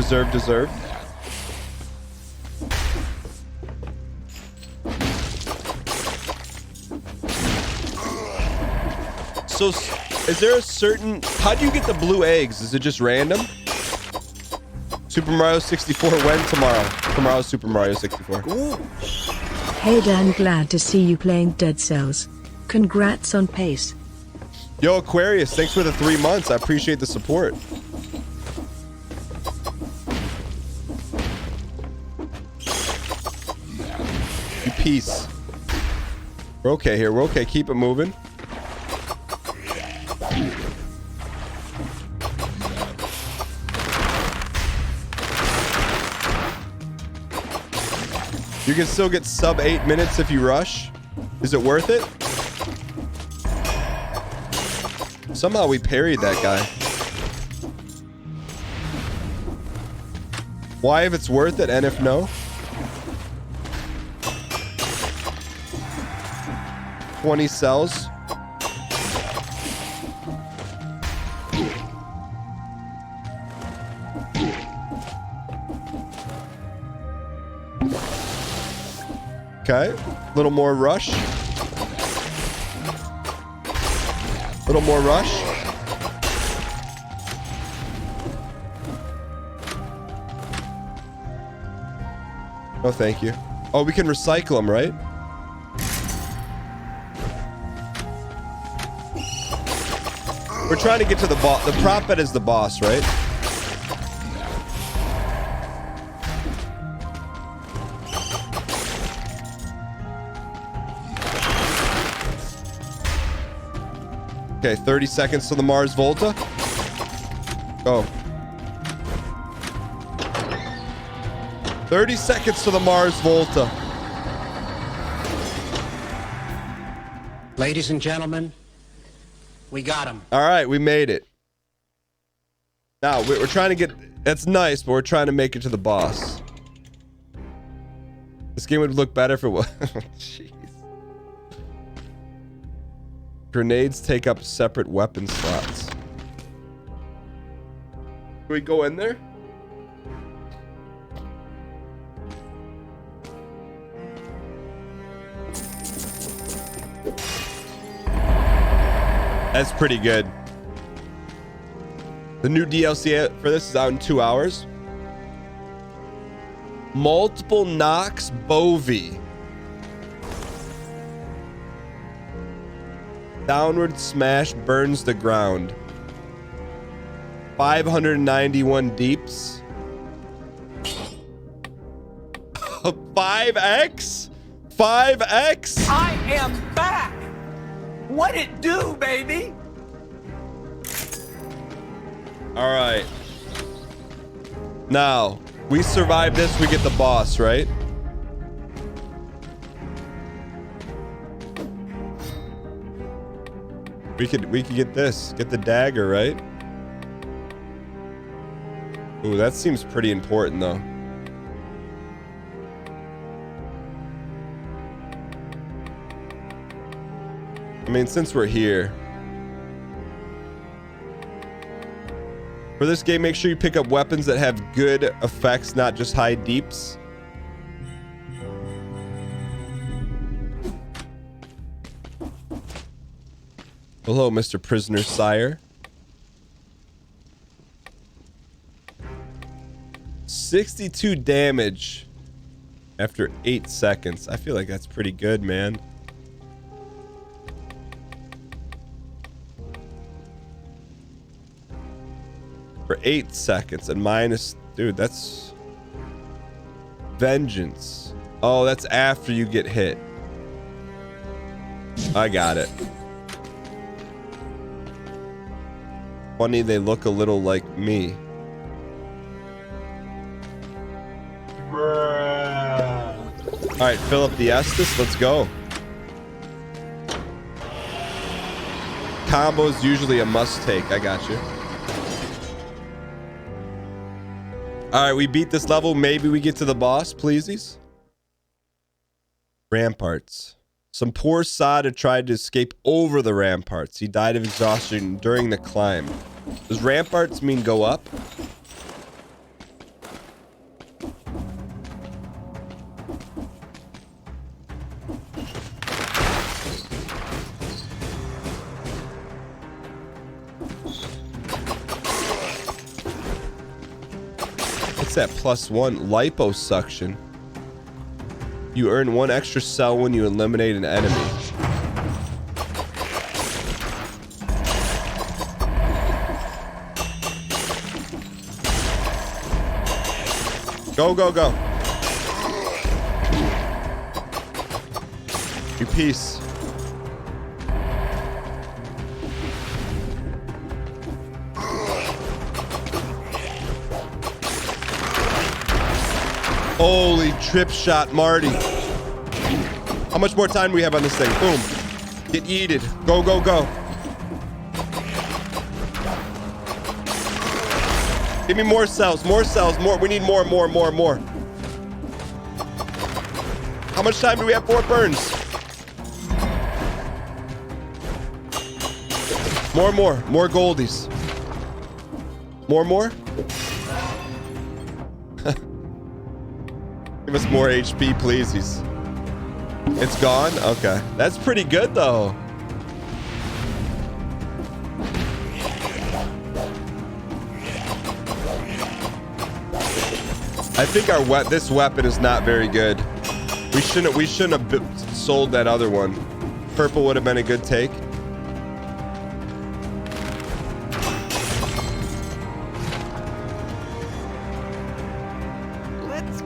So, is there a certain... How do you get the blue eggs? Is it just random? Super Mario 64 when? Tomorrow. Tomorrow's Super Mario 64. Ooh. Hey Dan, glad to see you playing Dead Cells. Congrats on pace. Yo, Aquarius, thanks for the 3 months. I appreciate the support. You peace. We're okay here. We're okay. Keep it moving. You can still get sub 8 minutes if you rush. Is it worth it? Somehow we parried that guy. Why if it's worth it and if no? 20 cells. Okay, a little more rush. Little more rush. No, thank you. Oh, we can recycle them, right? We're trying to get to the boss. The Crackpet is the boss, right? Okay, 30 seconds to the Mars Volta. Go. 30 seconds to the Mars Volta. Ladies and gentlemen, we got him. All right, we made it. Now, we're trying to get... That's nice, but we're trying to make it to the boss. This game would look better if it was... Jeez. Grenades take up separate weapon slots. Can we go in there? That's pretty good. The new DLC for this is out in 2 hours. Multiple Nox Bovie. Downward smash burns the ground. 591 deeps. 5x? 5x? I am back! What it do, baby? All right. Now, we survive this, we get the boss, right? We could get this. Get the dagger, right? Ooh, that seems pretty important though. I mean, since we're here. For this game, make sure you pick up weapons that have good effects, not just high deeps. Hello, Mr. Prisoner Sire. 62 damage after 8 seconds. I feel like that's pretty good, man. For 8 seconds and minus, dude, that's vengeance. Oh, that's after you get hit. I got it. Funny, they look a little like me. All right, fill up the Estus. Let's go. Combo's usually a must take. I got you. All right, we beat this level. Maybe we get to the boss, pleasies. Ramparts. Some poor Sada tried to escape over the ramparts. He died of exhaustion during the climb. Does ramparts mean go up? What's that +1? Liposuction. You earn 1 extra cell when you eliminate an enemy. Go, go, go. You piece. Holy trip shot, Marty. How much more time do we have on this thing? Boom. Get yeeted. Go, go, go. Give me more cells, more cells, more. We need more. How much time do we have for burns? More goldies. More? Give us more HP, please. It's gone? Okay. That's pretty good, though. I think this weapon is not very good. We shouldn't have sold that other one. Purple would have been a good take.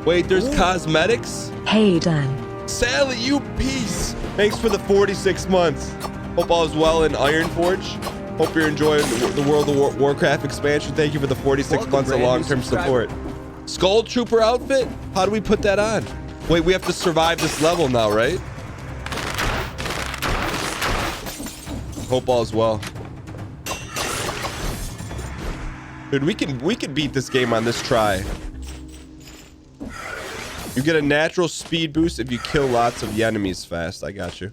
Wait, there's cosmetics? Hey, Dan. Sally, you piece! Thanks for the 46 months. Hope all is well in Ironforge. Hope you're enjoying the World of Warcraft expansion. Thank you for the 46 months of long-term support. Skull Trooper outfit? How do we put that on? Wait, we have to survive this level now, right? Hope all is well. Dude, we can beat this game on this try. You get a natural speed boost if you kill lots of the enemies fast. I got you.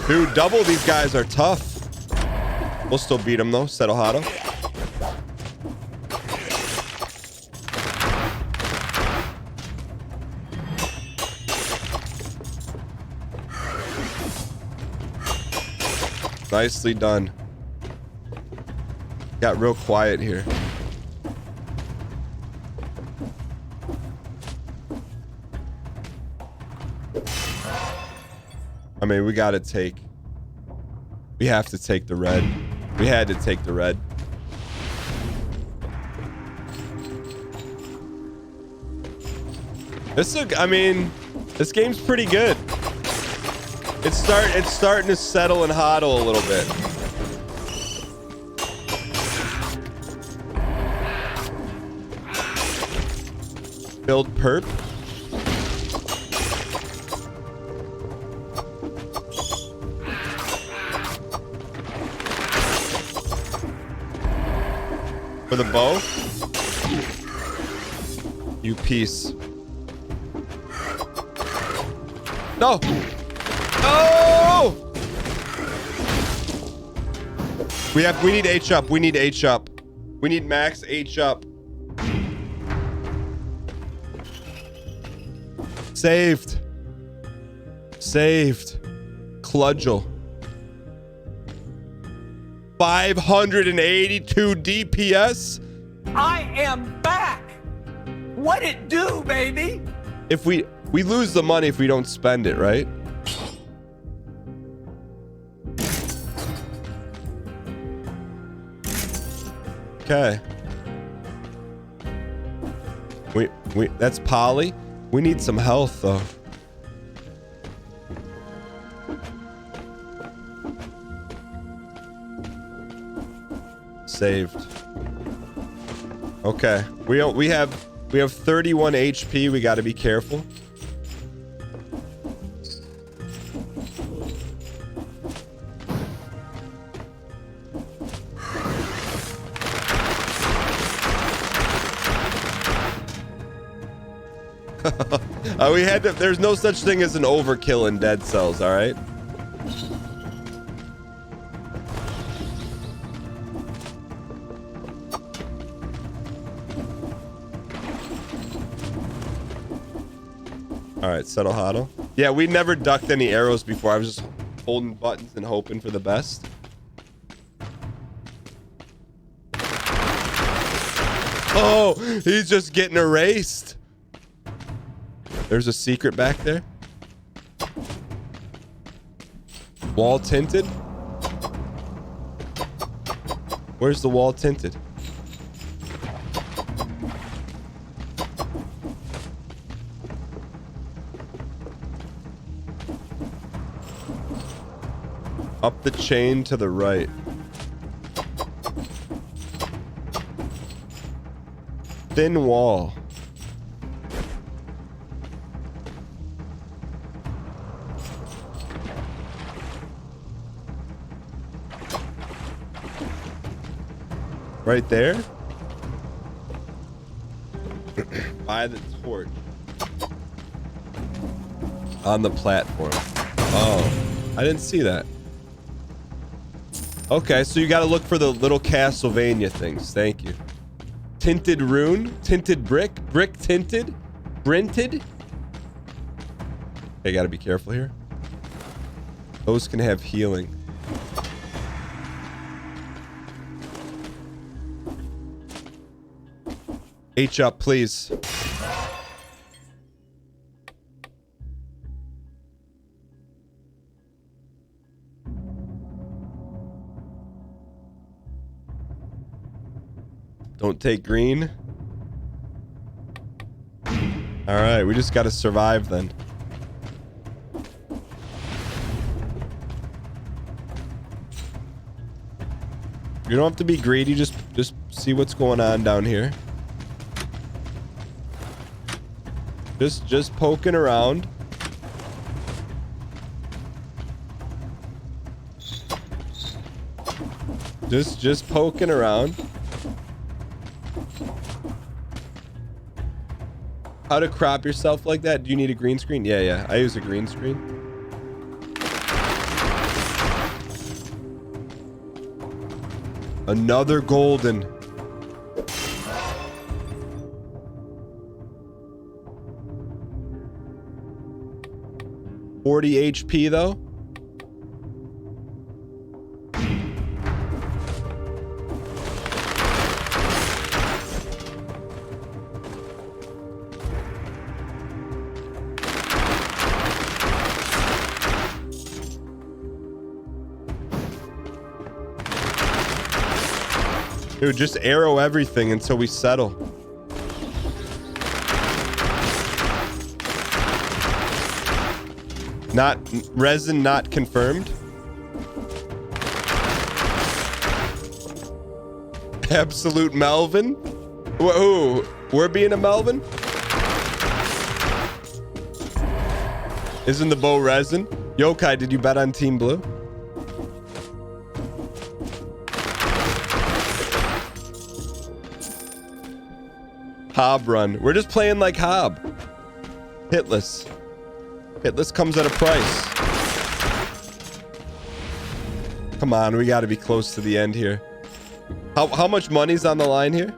Dude, double these guys are tough. We'll still beat them though. Settle Hado. Nicely done. Got real quiet here. I mean, we have to take the red. We had to take the red. I mean, this game's pretty good. It's starting to settle and hodl a little bit. Build perp. For the bow? You piece. No! No! We need H up. We need H up. We need max H up. Saved. Saved. Cludgel. 582 DPS. I am back. What it do, baby? If we lose the money if we don't spend it, right? Okay. We that's Polly. We need some health though. Saved. Okay. We have 31 HP. We got to be careful. We had to, there's no such thing as an overkill in Dead Cells, all right? All right, settle huddle. Yeah, we never ducked any arrows before. I was just holding buttons and hoping for the best. Oh, he's just getting erased. There's a secret back there. Wall tinted? Where's the wall tinted? Up the chain to the right. Thin wall. Right there? By the torch. On the platform. Oh, I didn't see that. Okay, so you gotta look for the little Castlevania things. Thank you. Tinted rune? Tinted brick? Brick tinted? Brinted? Okay, gotta be careful here. Those can have healing. H up, please. Don't take green. All right, we just got to survive then. You don't have to be greedy, just see what's going on down here. Just poking around. Just poking around. How to crop yourself like that? Do you need a green screen? Yeah, I use a green screen. Another golden. $40 HP though. Dude, just arrow everything until we settle. Not resin, not confirmed. Absolute Melvin. Whoa, we're being a Melvin. Isn't the bow resin? Yokai, did you bet on Team Blue? Hob run. We're just playing like Hob. Hitless. Hitless comes at a price. Come on, we got to be close to the end here. How much money's on the line here?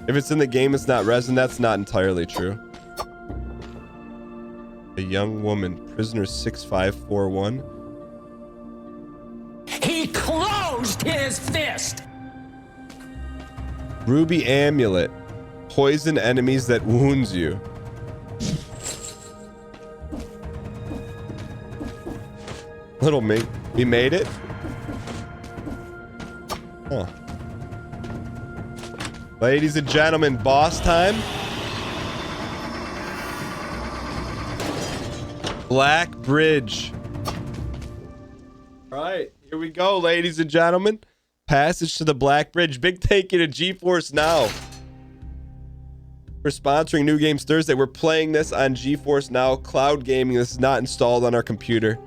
If it's in the game, it's not resin. That's not entirely true. A young woman, prisoner 6541. He closed his fist. Ruby amulet, poison enemies that wounds you. Little mink, we made it. Huh. Ladies and gentlemen, boss time. Black Bridge. All right, here we go, ladies and gentlemen. Passage to the Black Bridge. Big thank you to GeForce Now for sponsoring New Games Thursday. We're playing this on GeForce Now cloud gaming. This is not installed on our computer.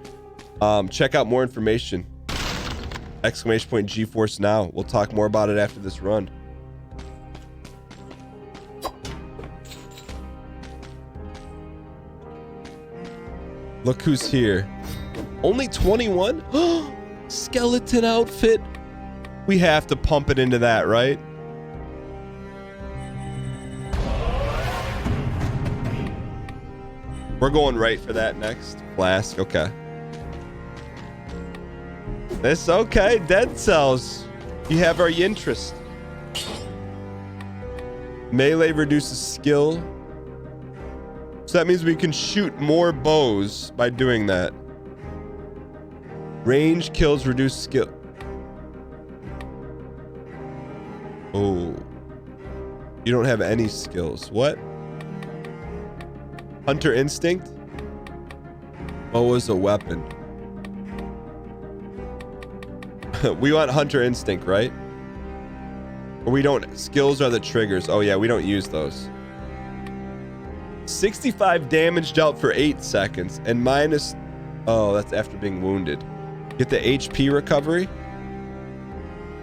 Check out more information. Exclamation point GeForce Now. We'll talk more about it after this run. Look who's here. Only 21? Skeleton outfit. We have to pump it into that, right? We're going right for that next. Flask, okay. This, okay. Dead cells. You have our interest. Melee reduces skill. So that means we can shoot more bows by doing that. Range kills reduce skill. Oh. You don't have any skills. What? Hunter instinct? Bow is a weapon. We want hunter instinct, right? Or we don't. Skills are the triggers. Oh yeah, we don't use those. 65 damage dealt for 8 seconds and minus. Oh, that's after being wounded. Get the HP recovery.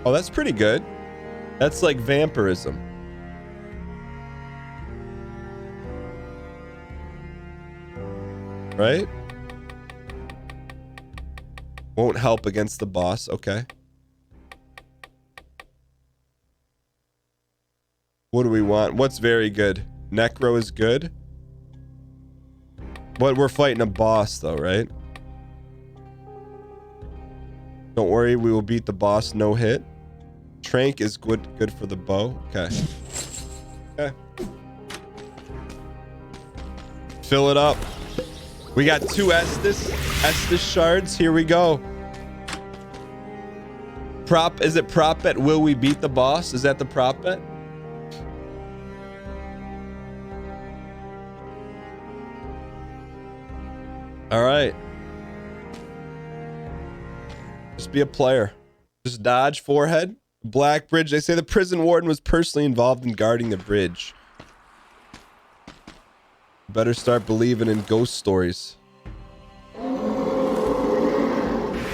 Oh, that's pretty good. That's like vampirism. Right? Won't help against the boss. Okay. What do we want? What's very good? Necro is good. But we're fighting a boss though, right? Don't worry, we will beat the boss no hit. Trank is good for the bow. Okay. Okay. Fill it up. We got 2 Estus shards. Here we go. Is it prop bet? Will we beat the boss? Is that the prop bet? All right. Just be a player. Just dodge forehead. Black Bridge. They say the prison warden was personally involved in guarding the bridge. Better start believing in ghost stories.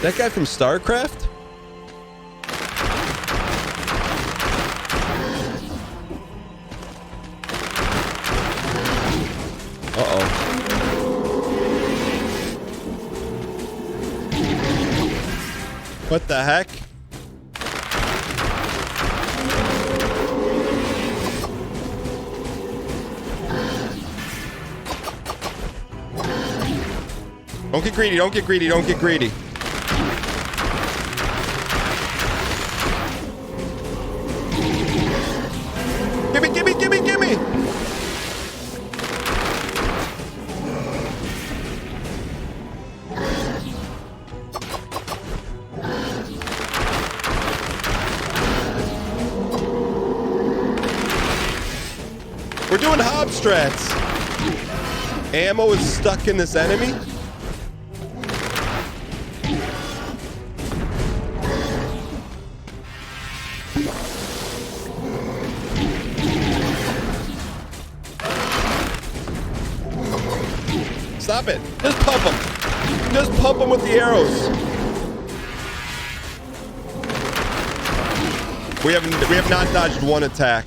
That guy from StarCraft? Uh-oh. What the heck? Don't get greedy, don't get greedy, don't get greedy. Gimme, gimme, gimme, gimme! We're doing hob strats. Ammo is stuck in this enemy. Stop it. Just pump them. Just pump them with the arrows. We have not dodged one attack.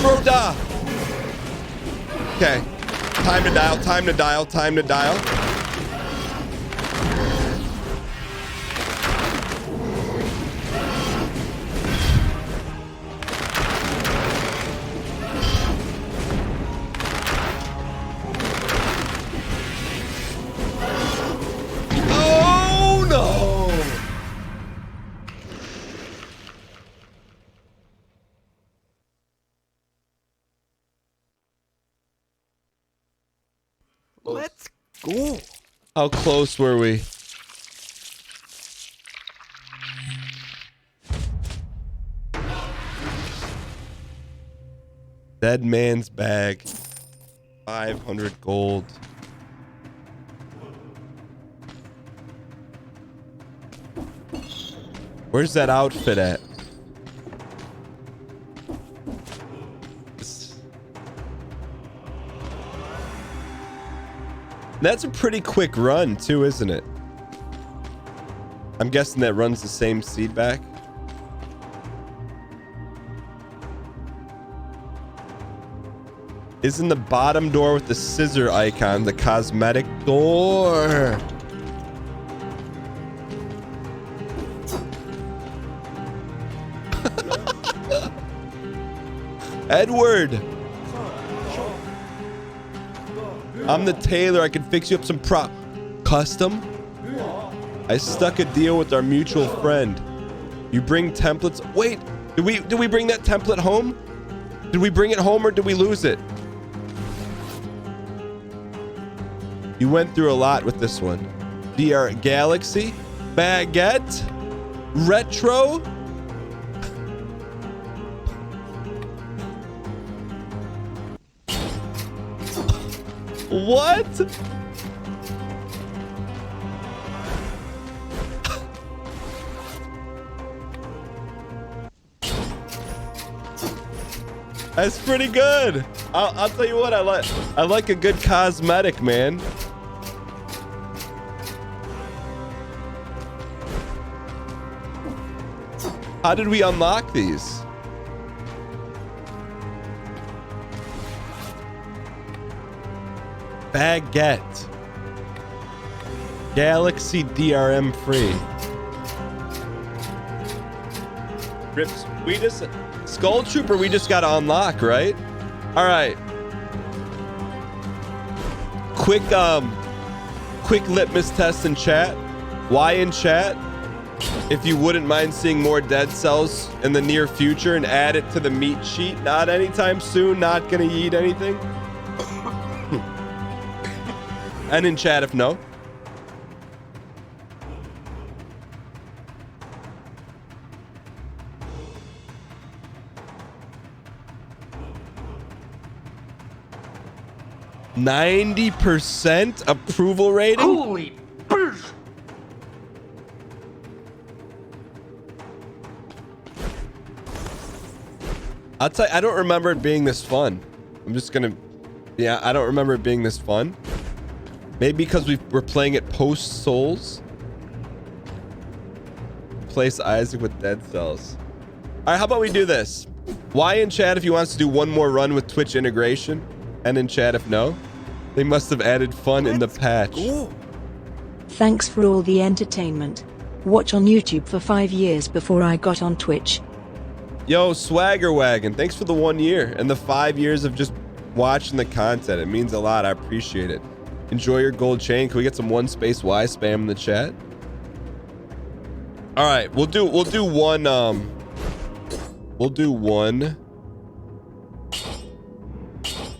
bro, da. Okay. Time to dial, time to dial, time to dial. Oh, no. Let's go. How close were we? Dead man's bag. 500 gold. Where's that outfit at? That's a pretty quick run too, isn't it? I'm guessing that runs the same seed back. Isn't the bottom door with the scissor icon the cosmetic door? Edward! I'm the tailor. I can fix you up some custom. I stuck a deal with our mutual friend. You bring templates. Wait, did we bring that template home? Did we bring it home or did we lose it? You went through a lot with this one. DR Galaxy, Baguette, Retro. What? That's pretty good. I'll tell you what, I like a good cosmetic, man. How did we unlock these? Baguette. Galaxy DRM free. Rips. We just Skull Trooper. We just got to unlock, right? All right. Quick litmus test in chat. Why in chat? If you wouldn't mind seeing more Dead Cells in the near future and add it to the meat sheet. Not anytime soon. Not gonna eat anything. And in chat if no. %90 approval rating. Holy burst! I'll tell you, I don't remember it being this fun. I'm just gonna, yeah, I don't remember it being this fun. Maybe because we're playing it post Souls. Replace Isaac with Dead Cells. All right, how about we do this? Why in chat if you want us to do one more run with Twitch integration, and in chat if no. They must have added fun in the patch. Go. Thanks for all the entertainment. Watch on YouTube for 5 years before I got on Twitch. Yo, Swagger Wagon, thanks for the 1 year and the 5 years of just watching the content. It means a lot. I appreciate it. Enjoy your gold chain. Can we get some one space Y spam in the chat? All right, we'll do one.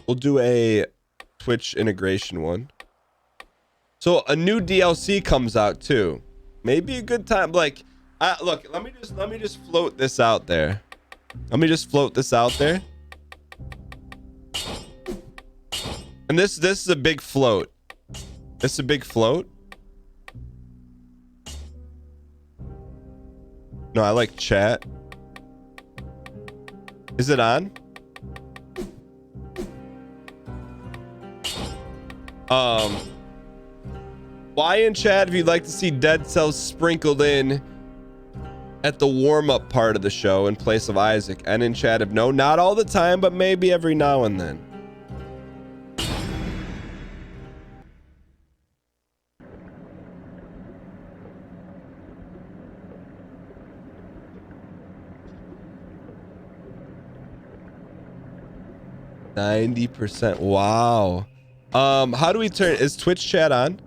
We'll do a Twitch integration one. So a new DLC comes out too. Maybe a good time. Like, look, let me just float this out there. Let me just float this out there. And this is a big float. This is a big float. No, I like chat. Is it on? Why in chat if you'd like to see Dead Cells sprinkled in at the warm-up part of the show in place of Isaac. And in chat of no, not all the time, but maybe every now and then. %. Wow. How do we turn? Is Twitch chat on?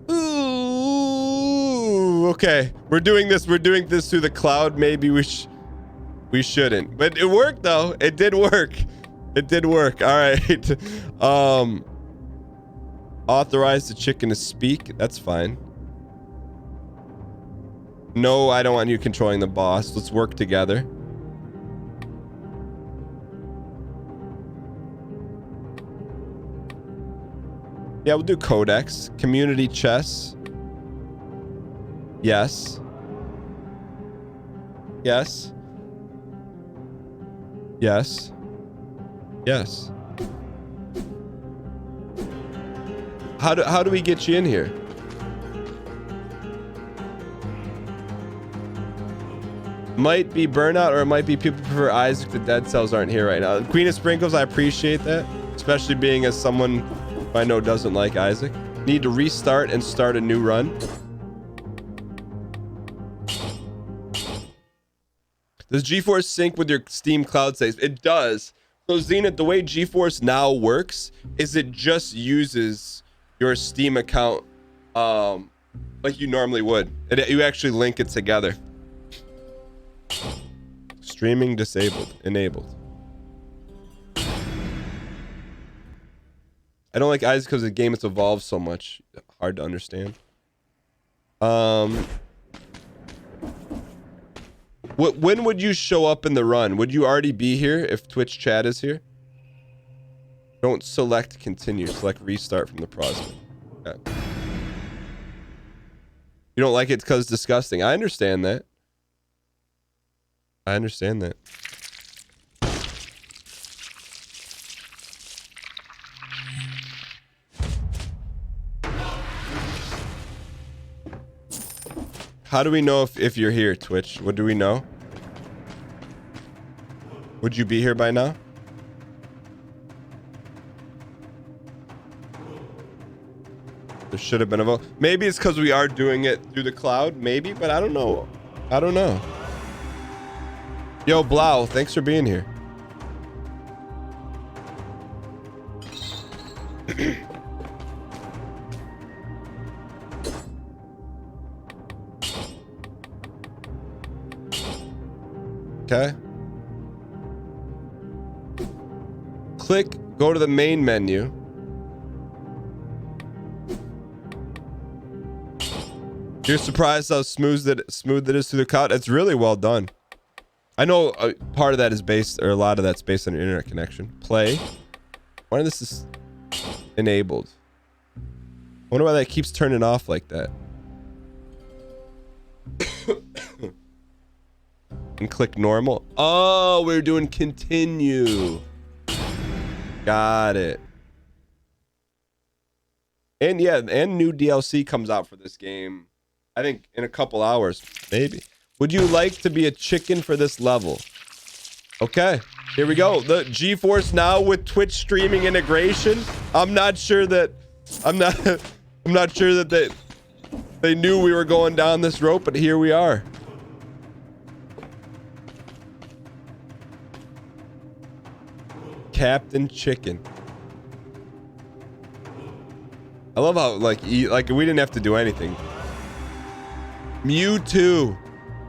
Ooh, okay. We're doing this through the cloud. Maybe we shouldn't. But it worked though. It did work. It did work. All right. Authorize the chicken to speak. That's fine. No, I don't want you controlling the boss. Let's work together. Yeah, we'll do codex. Community chess. Yes. Yes. Yes. Yes. How do we get you in here? Might be burnout, or it might be people prefer Isaac. The dead cells aren't here right now. Queen of Sprinkles, I appreciate that, especially being as someone I know doesn't like Isaac. Need to restart and start a new run. Does GeForce sync with your Steam cloud saves? It does. So Zenith, the way GeForce Now works is it just uses your Steam account like you normally would. You actually link it together. Streaming disabled. Enabled. I don't like Isaac because the game has evolved so much. Hard to understand. When would you show up in the run? Would you already be here if Twitch chat is here? Don't select continue. Select restart from the process. Okay. You don't like it because it's disgusting. I understand that. I understand that. How do we know if you're here, Twitch? What do we know? Would you be here by now? There should have been a vote. Maybe it's because we are doing it through the cloud. Maybe, but I don't know. I don't know. Yo, Blau, thanks for being here. Okay. Click, go to the main menu. You're surprised how smooth it is through the cloud? It's really well done. I know part of that is based, or a lot of that's based on your internet connection. Play. Why this is enabled? I wonder why that keeps turning off like that. And click normal. Oh, we're doing continue. Got it. And yeah, and new DLC comes out for this game. I think in a couple hours, maybe. Would you like to be a chicken for this level? Okay, here we go. The GeForce Now with Twitch streaming integration. I'm not sure that they knew we were going down this road, but here we are. Captain Chicken. I love how like we didn't have to do anything. Mewtwo.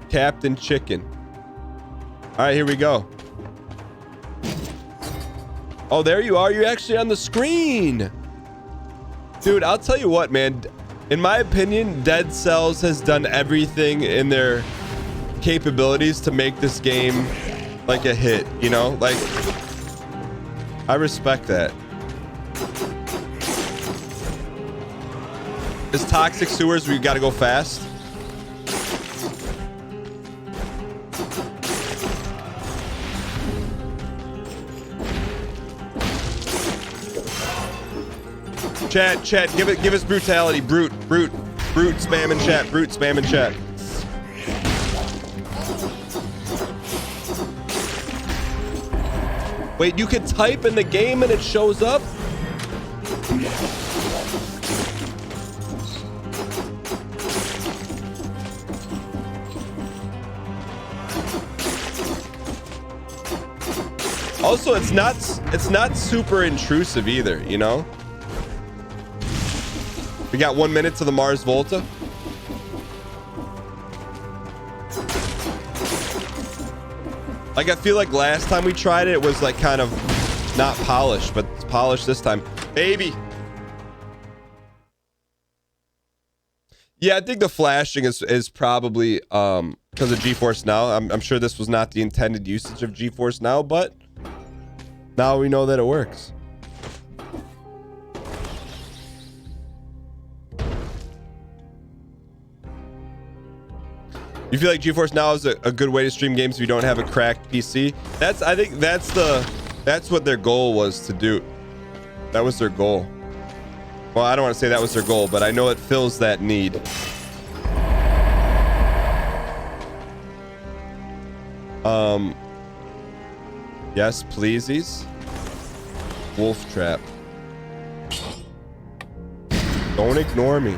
Captain Chicken. All right, here we go. Oh, there you are. You're actually on the screen. Dude, I'll tell you what, man. In my opinion, Dead Cells has done everything in their capabilities to make this game like a hit, you know? Like, I respect that. It's toxic sewers where you gotta go fast. Chat, give us brutality. Brute, spam in chat. Brute, spam in chat. Wait, you can type in the game and it shows up? Also, it's not super intrusive either, you know? We got 1 minute to the Mars Volta. Like, I feel like last time we tried it, it was like kind of not polished, but it's polished this time. Baby. Yeah, I think the flashing is probably because of GeForce Now. I'm sure this was not the intended usage of GeForce Now, but now we know that it works. You feel like GeForce Now is a good way to stream games if you don't have a cracked PC? I think that's what their goal was to do. That was their goal. Well, I don't want to say that was their goal, but I know it fills that need. Yes, pleasies. Wolf trap. Don't ignore me.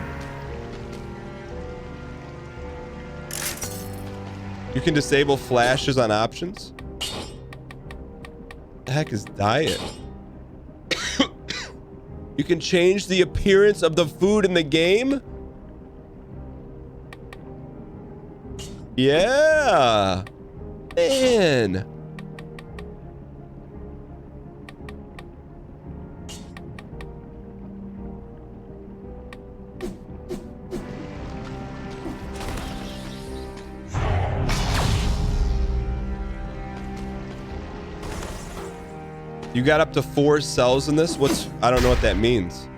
You can disable flashes on options. The heck is diet? You can change the appearance of the food in the game. Yeah, man. You got up to 4 cells in this. I don't know what that means.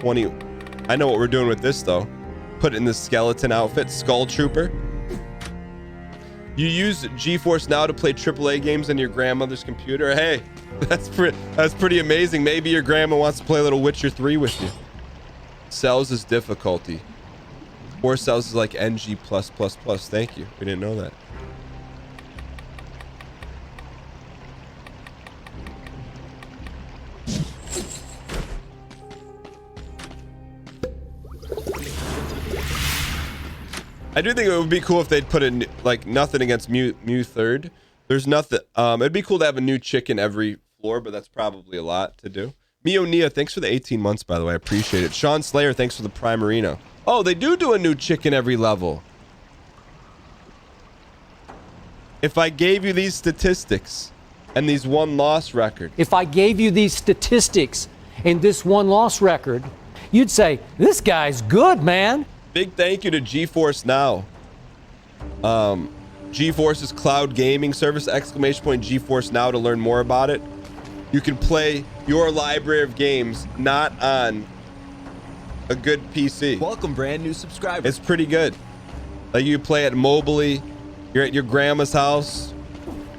20. I know what we're doing with this though. Put it in the skeleton outfit. Skull Trooper. You use GeForce Now to play AAA games on your grandmother's computer. Hey, that's pretty amazing. Maybe your grandma wants to play a little Witcher 3 with you. Cells is difficulty. 4 cells is like NG+++. Thank you. We didn't know that. I do think it would be cool if they'd put in like nothing against Mew third. There's nothing. It'd be cool to have a new chicken every floor, but that's probably a lot to do. Mio Nia, thanks for the 18 months, by the way. I appreciate it. Sean Slayer, thanks for the Primarino. Oh, they do a new chicken every level. If I gave you these statistics and these 1-loss record. If I gave you these statistics and this 1-loss record, you'd say, this guy's good, man. Big thank you to GeForce Now. GeForce's cloud gaming service, ! GeForce Now to learn more about it. You can play your library of games not on a good PC. Welcome, brand new subscriber. It's pretty good. Like you play it mobily. You're at your grandma's house.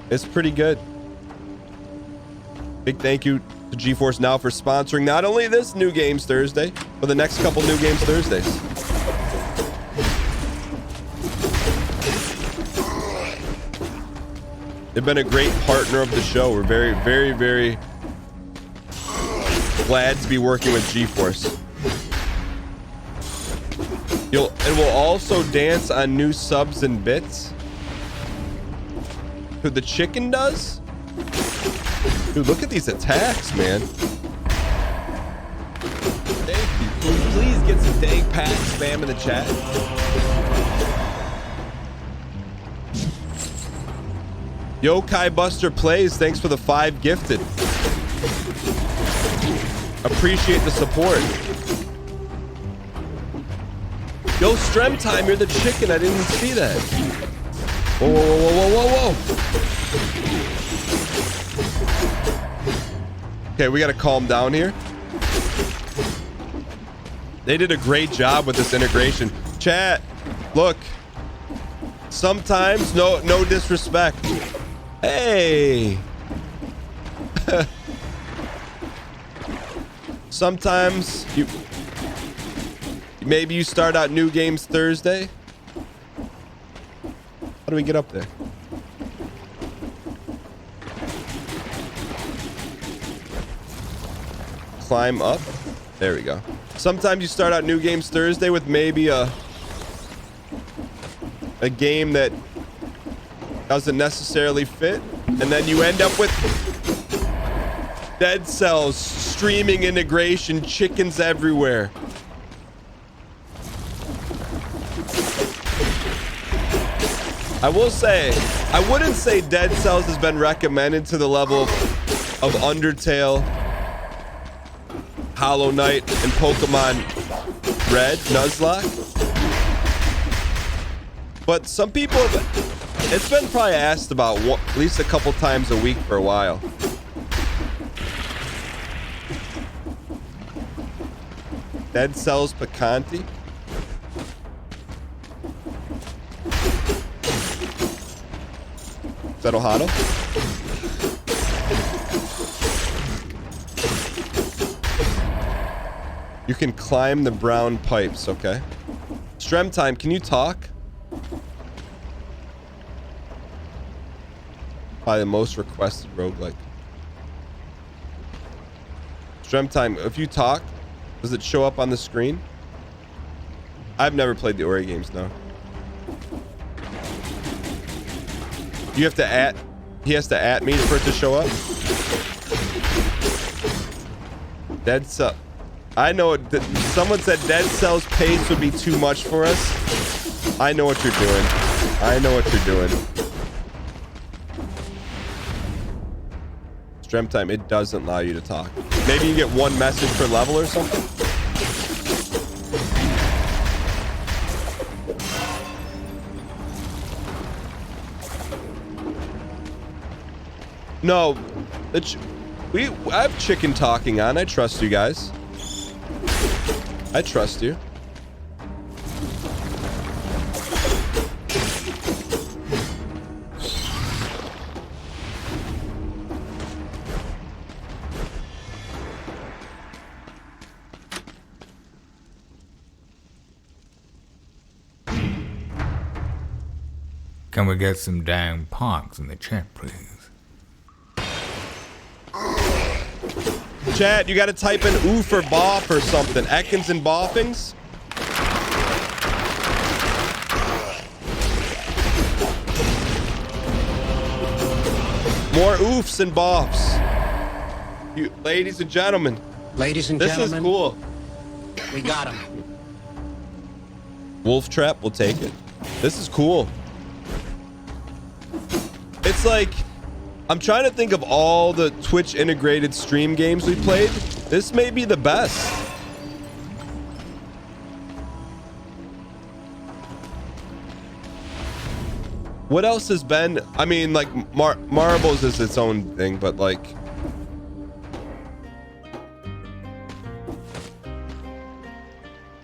It's pretty good. Big thank you to GeForce Now for sponsoring not only this New Games Thursday, but the next couple New Games Thursdays. They've been a great partner of the show. We're very, very, very glad to be working with GeForce. It will also dance on new subs and bits. Who the chicken does? Dude, look at these attacks, man. Thank you. Please get some dang pack spam in the chat. Yokai Buster Plays, thanks for the 5 gifted. Appreciate the support. Yo, Strem Time, you're the chicken. I didn't even see that. Whoa, whoa, whoa, whoa, whoa, whoa. Okay, we gotta calm down here. They did a great job with this integration. Chat, look. Sometimes, no disrespect. Hey. Sometimes maybe you start out new games Thursday. How do we get up there? Climb up. There we go. Sometimes you start out new games Thursday with maybe a game that doesn't necessarily fit, and then you end up with Dead Cells, streaming integration, chickens everywhere. I will say, I wouldn't say Dead Cells has been recommended to the level of Undertale, Hollow Knight, and Pokemon Red, Nuzlocke. But some people have, it's been probably asked about at least a couple times a week for a while. Dead Cells Picanti. Is that Ohado? You can climb the brown pipes, okay. Strem Time, can you talk? Probably the most requested roguelike. Strem Time, if you talk, does it show up on the screen? I've never played the Ori games, no. You have to he has to @ me for it to show up? Dead Cell. I know it. Someone said Dead Cells pace would be too much for us. I know what you're doing. I know what you're doing. Strem Time, it doesn't allow you to talk. Maybe you get one message per level or something? No, I have chicken talking on. I trust you guys. I trust you. Can we get some dang punks in the chat, please? Chat, you gotta type in ooh for boff or something. Ekans and boffings. More oofs and boffs. You, ladies and gentlemen. Ladies and this gentlemen. This is cool. We got him. Wolf Trap, we'll take it. This is cool. It's like, I'm trying to think of all the Twitch integrated stream games we played. This may be the best. What else has been? I mean, like Marbles is its own thing, but like,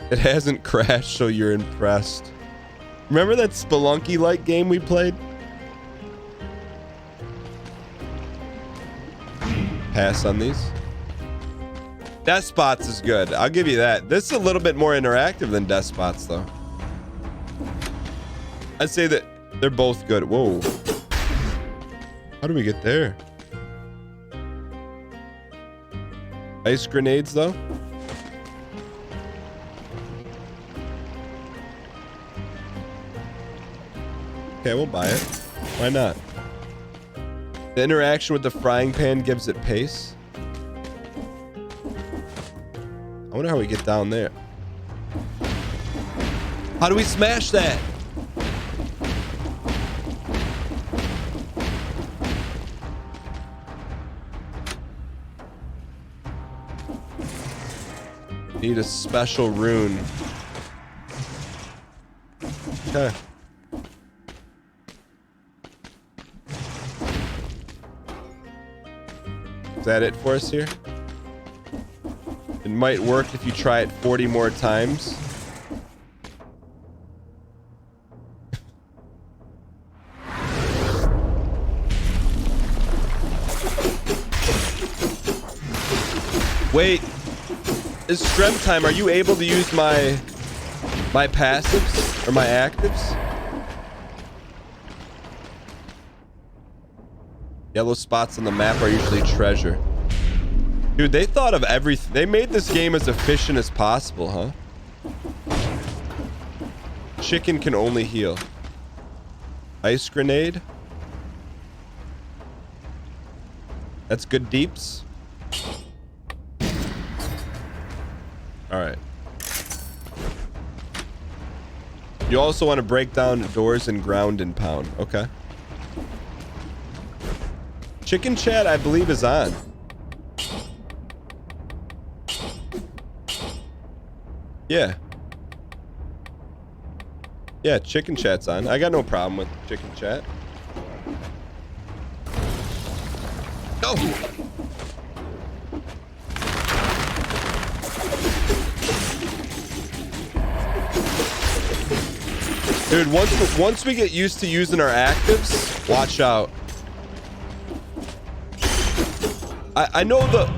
it hasn't crashed, so you're impressed. Remember that Spelunky-like game we played? Pass on these. Despots is good. I'll give you that. This is a little bit more interactive than Despots, though. I'd say that they're both good. Whoa. How do we get there? Ice grenades, though. Okay, we'll buy it. Why not? The interaction with the frying pan gives it pace. I wonder how we get down there. How do we smash that? Need a special rune. Okay. Is that it for us here? It might work if you try it 40 more times. Wait. is strength time. Are you able to use my passives or my actives? Yellow spots on the map are usually treasure. Dude, they thought of everything. They made this game as efficient as possible, huh? Chicken can only heal. Ice grenade. That's good deeps. All right. You also want to break down doors and ground and pound. Okay. Chicken chat, I believe, is on. Yeah. Yeah, chicken chat's on. I got no problem with chicken chat. No. Dude, once we get used to using our actives, watch out. I know the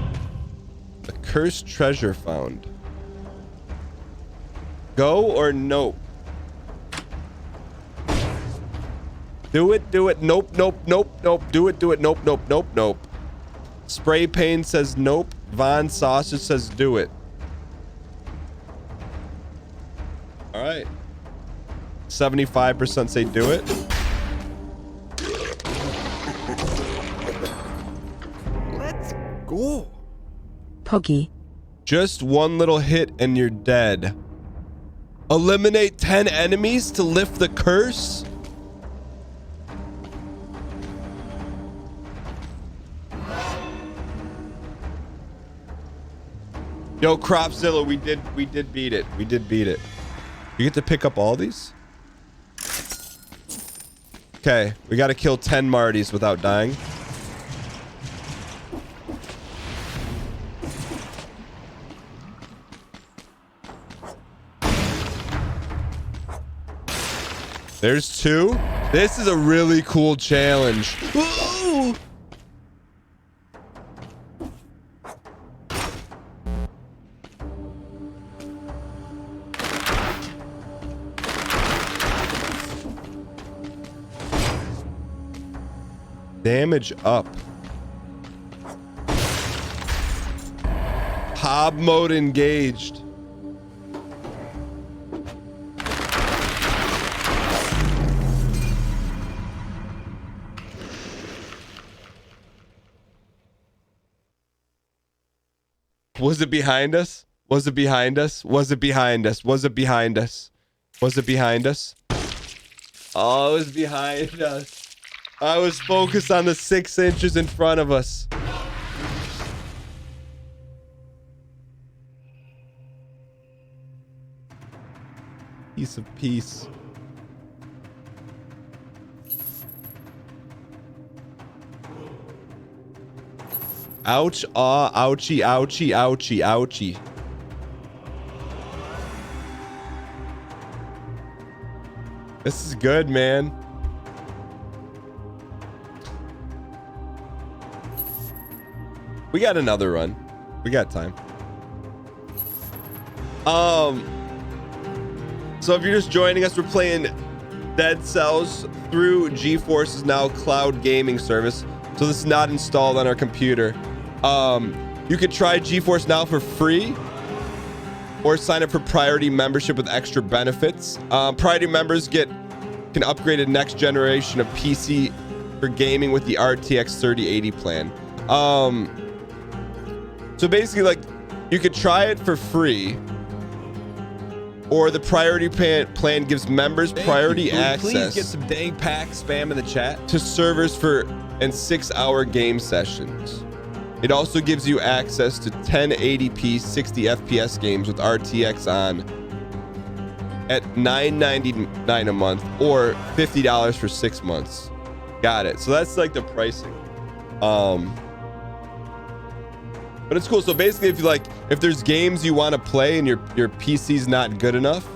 cursed treasure found. Go or nope? Do it, do it. Nope, nope, nope, nope. Do it, nope, nope, nope, nope. Spray Pain says nope. Von Sausage says do it. All right. 75% say do it. Let's go. Poggy. Just one little hit and you're dead. Eliminate 10 enemies to lift the curse? Yo, Cropzilla, we did beat it. We did beat it. You get to pick up all these? Okay, we got to kill 10 Martys without dying. There's 2. This is a really cool challenge. Ooh! Damage up. Hob mode engaged. Was it behind us? Was it behind us? Was it behind us? Was it behind us? Was it behind us? Oh, it was behind us. I was focused on the 6 inches in front of us. Piece of peace. Ouch, aw, ouchie, ouchie, ouchie, ouchie. This is good, man. We got another run. We got time. So if you're just joining us, we're playing Dead Cells through GeForce's Now cloud gaming service. So this is not installed on our computer. You could try GeForce Now for free or sign up for priority membership with extra benefits. Priority members can upgrade a next generation of PC for gaming with the RTX 3080 plan. So basically, like, you could try it for free, or the priority plan gives members priority access. Please get some dang pack spam in the chat to servers and 6-hour game sessions. It also gives you access to 1080p 60 FPS games with RTX on at $9.99 a month or $50 for 6 months. Got it. So that's like the pricing. But it's cool. So basically, if there's games you want to play and your PC's not good enough,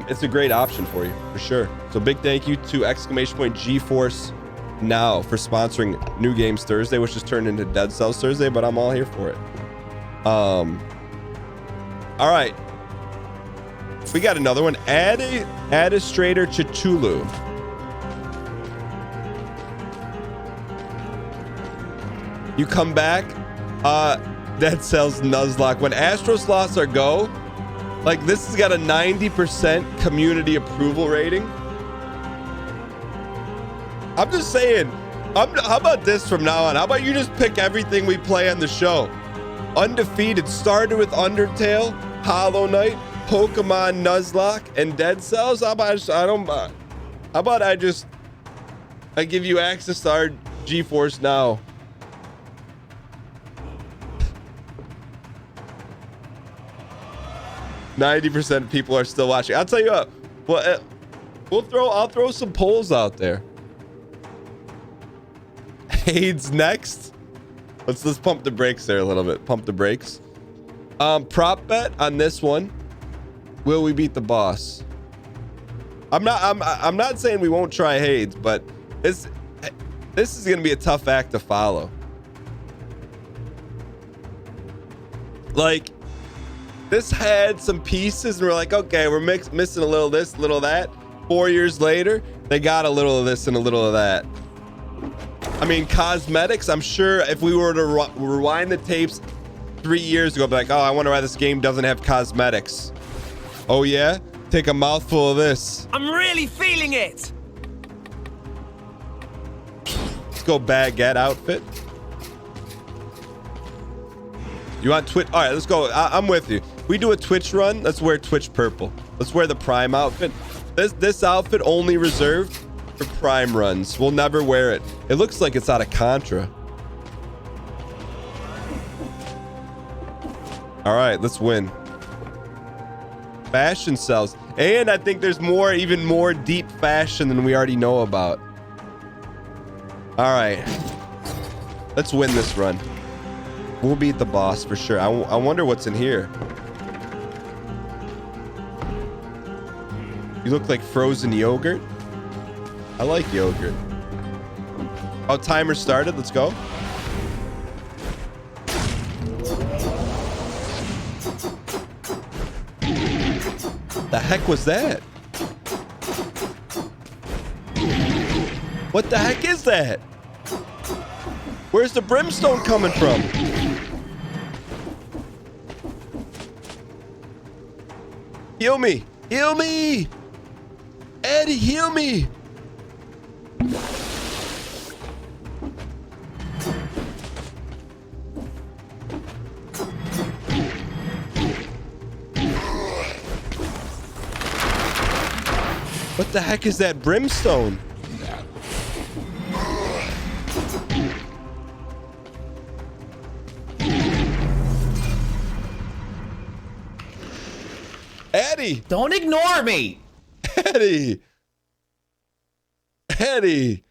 it's a great option for you for sure. So big thank you to GeForce Now for sponsoring New Games Thursday, which just turned into Dead Cells Thursday, but I'm all here for it. All right. We got another one. Administrator Chichulu. You come back. That sells Nuzlocke. When Astros lost our go, like this has got a 90% community approval rating. I'm just saying, how about this from now on? How about you just pick everything we play on the show? Undefeated started with Undertale, Hollow Knight, Pokemon Nuzlocke, and Dead Cells. How about I give you access to our GeForce Now. %90 of people are still watching. I'll tell you what. Well, I'll throw some polls out there. Hades next. Let's pump the brakes there a little bit. Pump the brakes. Prop bet on this one. Will we beat the boss? I'm not saying we won't try Hades, but this is gonna be a tough act to follow. Like, this had some pieces and we're like, okay, we're missing a little of this, a little of that. 4 years later, they got a little of this and a little of that. I mean, cosmetics, I'm sure if we were to rewind the tapes 3 years ago, be like, oh, I wonder why this game doesn't have cosmetics. Oh yeah? Take a mouthful of this. I'm really feeling it. Let's go baguette outfit. You want Twitch? All right, let's go. I'm with you. We do a Twitch run. Let's wear Twitch purple. Let's wear the Prime outfit. This outfit only reserved for Prime runs. We'll never wear it. It looks like it's out of Contra. All right, let's win. Fashion sells. And I think there's even more deep fashion than we already know about. All right. Let's win this run. We'll beat the boss for sure. I wonder what's in here. You look like frozen yogurt. I like yogurt. Oh, timer started. Let's go. The heck was that? What the heck is that? Where's the brimstone coming from? Heal me! Heal me! Eddie, heal me! What the heck is that brimstone? Eddie! Don't ignore me. Eddie! Eddie!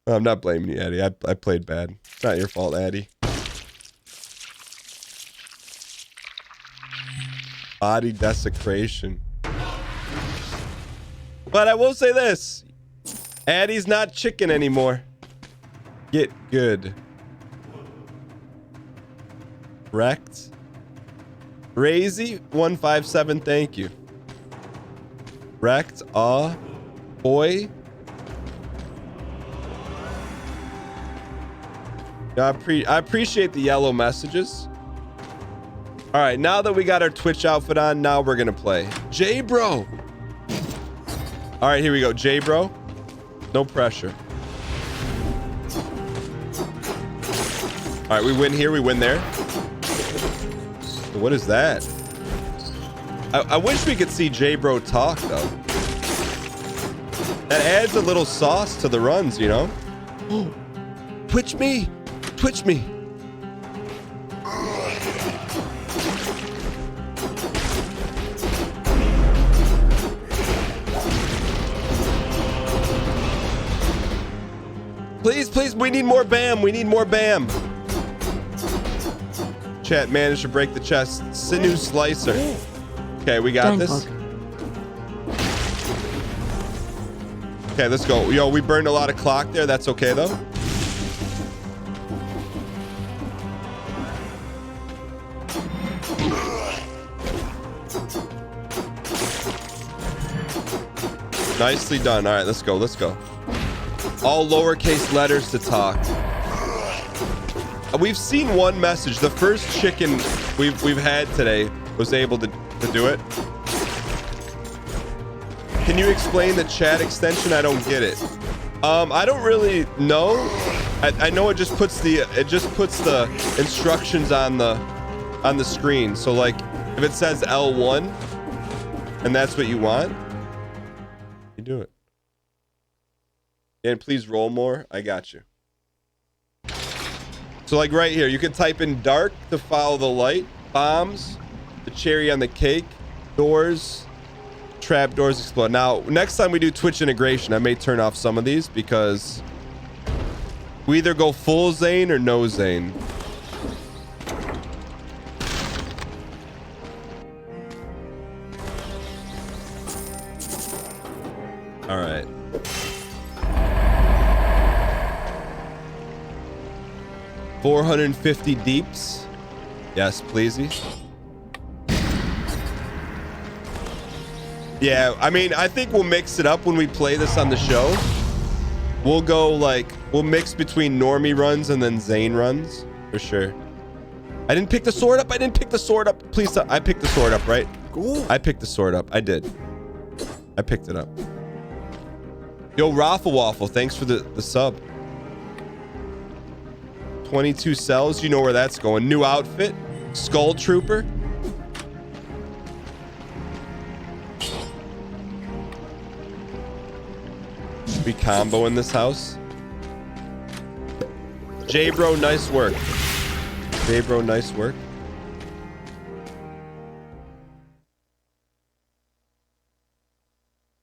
Oh, I'm not blaming you, Eddie. I played bad. It's not your fault, Eddie. Body desecration. But I will say this. Addie's not chicken anymore. Get good. Wrecked. Razy 157, thank you. Wrecked, boy. I appreciate the yellow messages. All right, now that we got our Twitch outfit on, now we're gonna play. J-Bro. All right, here we go. J-Bro. No pressure. All right, we win here, we win there. What is that? I wish we could see J-Bro talk, though. That adds a little sauce to the runs, you know? Oh, twitch me! Twitch me! Please, please, we need more BAM. We need more BAM. Chat managed to break the chest. Sinew Slicer. Okay, we got this. Okay, let's go. Yo, we burned a lot of clock there. That's okay, though. Nicely done. All right, let's go. Let's go. All lowercase letters to talk. We've seen one message. The first chicken we've had today was able to do it. Can you explain the chat extension? I don't get it. I don't really know. I know it just puts the instructions on the screen. So like if it says L1 and that's what you want, you do it. And please roll more. I got you. So like right here, you can type in dark to follow the light, bombs, the cherry on the cake, doors, trap doors explode. Now, next time we do Twitch integration, I may turn off some of these because we either go full Zane or no Zane. All right. $450 deeps. Yes, pleasey. Yeah, I mean, I think we'll mix it up when we play this on the show. We'll go like, we'll mix between normie runs and then Zane runs for sure. I didn't pick the sword up. I didn't pick the sword up. Please stop. I picked the sword up, right? Cool. I picked the sword up. I did. I picked it up. Yo, Raffle Waffle, thanks for the sub. 22 cells, you know where that's going. New outfit, Skull Trooper. We combo in this house. J-Bro, nice work. J-Bro, nice work.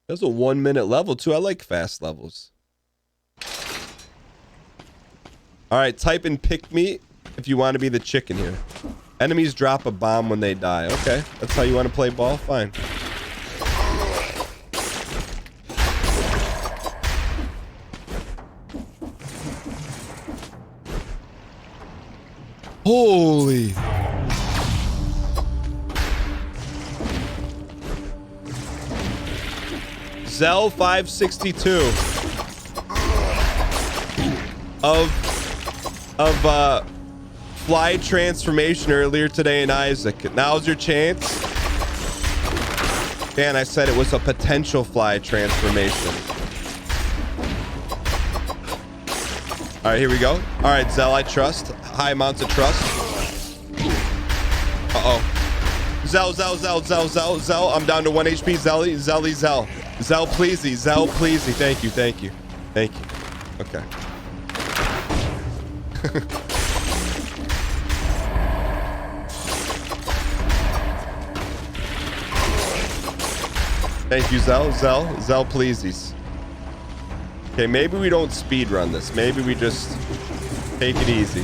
That's a 1 minute level too. I like fast levels. All right, type in pick me if you want to be the chicken here. Enemies drop a bomb when they die. Okay, that's how you want to play ball? Fine. Holy. Zell 562 of fly transformation earlier today in Isaac. Now's your chance. Dan, I said it was a potential fly transformation. All right, here we go. All right, Zell, I trust. High amounts of trust. Uh-oh. Zell. I'm down to 1 HP. Zell. Zell, pleasey. Zell, pleasey. Thank you. Okay. Thank you, Zell, pleasies. Okay, maybe we don't speed run this. Maybe we just take it easy.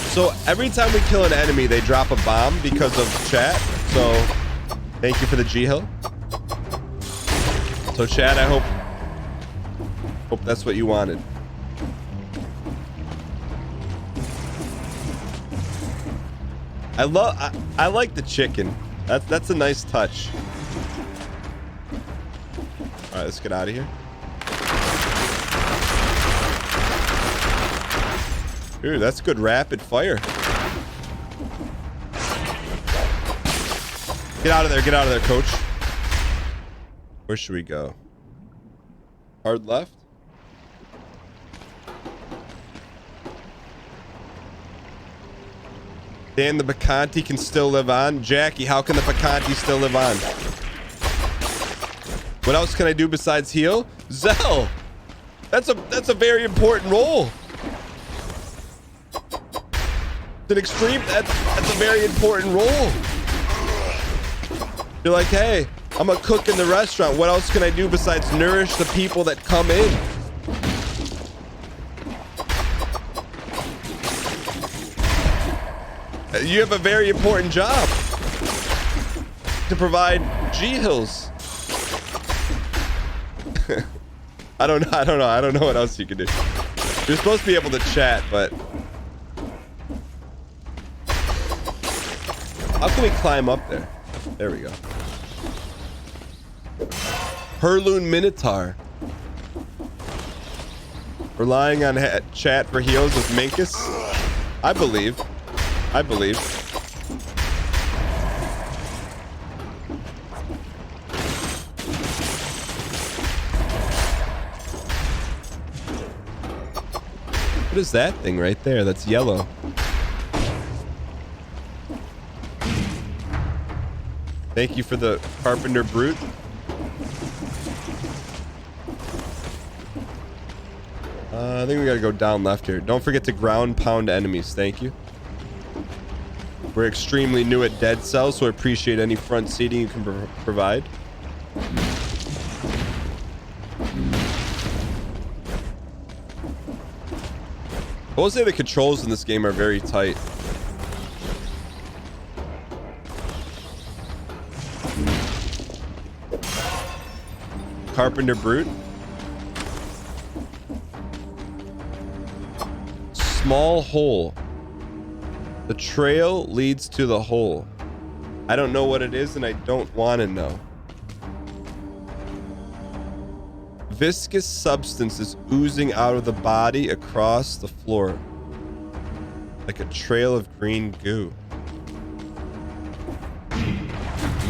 So every time we kill an enemy, they drop a bomb because of chat. So thank you for the G-Hill. So chat, I hope that's what you wanted. I like the chicken. That's a nice touch. All right, let's get out of here. Ooh, that's good rapid fire. Get out of there, coach. Where should we go? Hard left? Dan, the Bacanti can still live on. Jackie, how can the Bacanti still live on? What else can I do besides heal? Zell! That's a very important role. It's an extreme, that's a very important role. You're like, hey, I'm a cook in the restaurant. What else can I do besides nourish the people that come in? You have a very important job to provide G-Hills. I don't know what else you can do. You're supposed to be able to chat, but how can we climb up there? There we go. Herloon Minotaur. Relying on chat for heals with Minkus. I believe. I believe. What is that thing right there? That's yellow. Thank you for the Carpenter Brute. I think we gotta go down left here. Don't forget to ground pound enemies. Thank you. We're extremely new at Dead Cells, so I appreciate any front seating you can provide. I will say the controls in this game are very tight. Carpenter Brute. Small hole. The trail leads to the hole. I don't know what it is and I don't want to know. Viscous substance is oozing out of the body across the floor. Like a trail of green goo.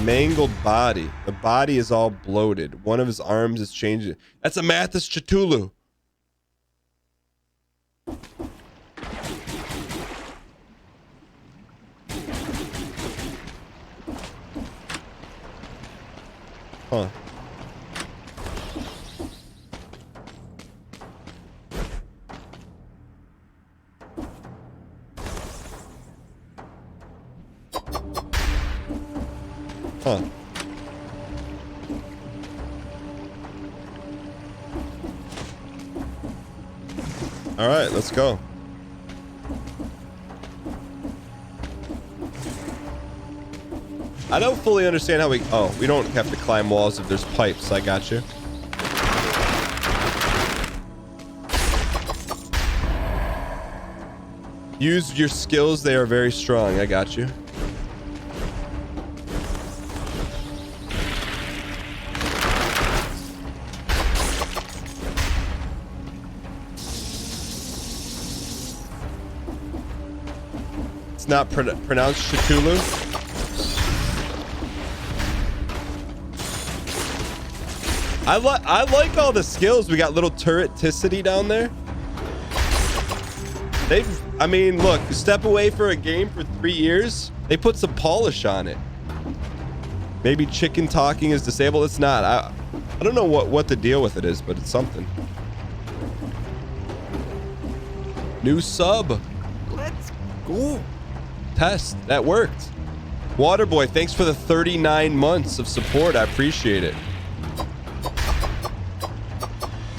Mangled body. The body is all bloated. One of his arms is changing. That's a Mathis Cthulhu. Huh. Huh. All right, let's go. I don't fully understand how we... Oh, we don't have to climb walls if there's pipes. I got you. Use your skills. They are very strong. I got you. It's not pronounced Cthulhu. I like all the skills. We got little turreticity down there. I mean, look, step away for a game for 3 years. They put some polish on it. Maybe chicken talking is disabled. It's not. I don't know what the deal with it is, but it's something. New sub. Let's go. Test. That worked. Waterboy, thanks for the 39 months of support. I appreciate it.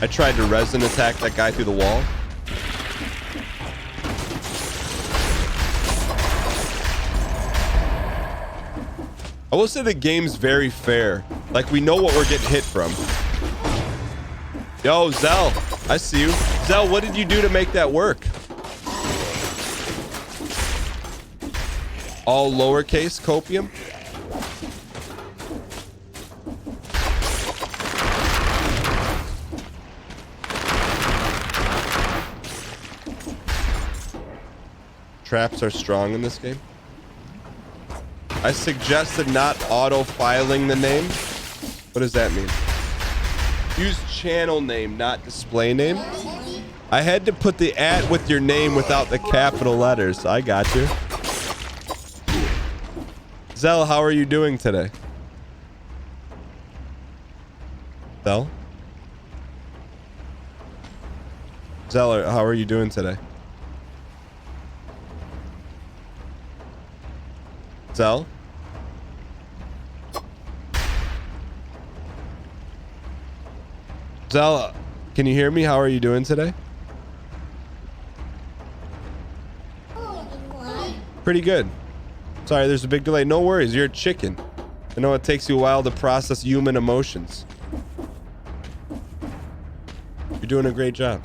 I tried to resin attack that guy through the wall. I will say the game's very fair. Like, we know what we're getting hit from. Yo, Zell, I see you. Zell, what did you do to make that work? All lowercase copium? Traps are strong in this game. I suggested not auto-filing the name. What does that mean? Use channel name, not display name. I had to put the @ with your name without the capital letters. I got you. Zell, how are you doing today? Zell? Zeller, how are you doing today? Zell? Zell, can you hear me? How are you doing today? Pretty good. Sorry, there's a big delay. No worries, you're a chicken. I know it takes you a while to process human emotions. You're doing a great job.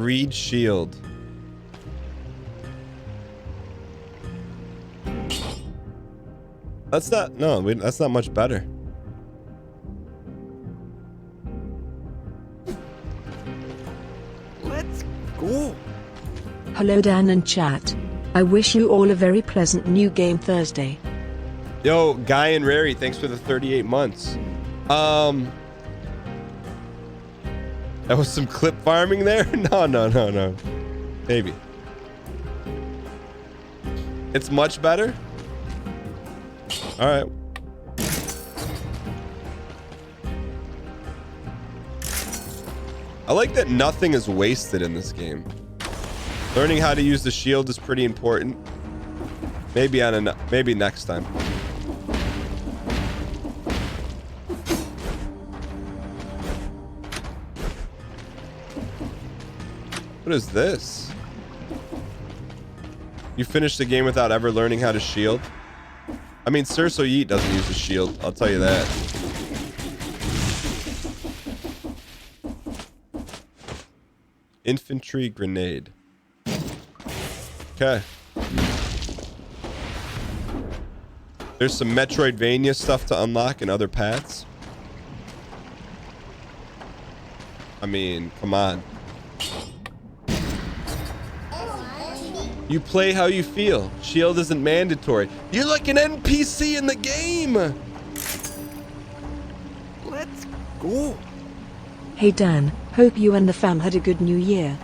Reed shield. That's not, no, that's not much better. Let's go. Hello Dan and chat. I wish you all a very pleasant new game Thursday. Yo, Guy and Rary, thanks for the 38 months. That was some clip farming there? No. Maybe. It's much better? All right. I like that nothing is wasted in this game. Learning how to use the shield is pretty important. Maybe maybe next time. What is this? You finished the game without ever learning how to shield? I mean, Surso Yeet doesn't use the shield. I'll tell you that. Infantry grenade. Okay. There's some Metroidvania stuff to unlock in other paths. I mean, come on. You play how you feel. Shield isn't mandatory. You're like an NPC in the game. Let's go. Hey Dan, hope you and the fam had a good new year.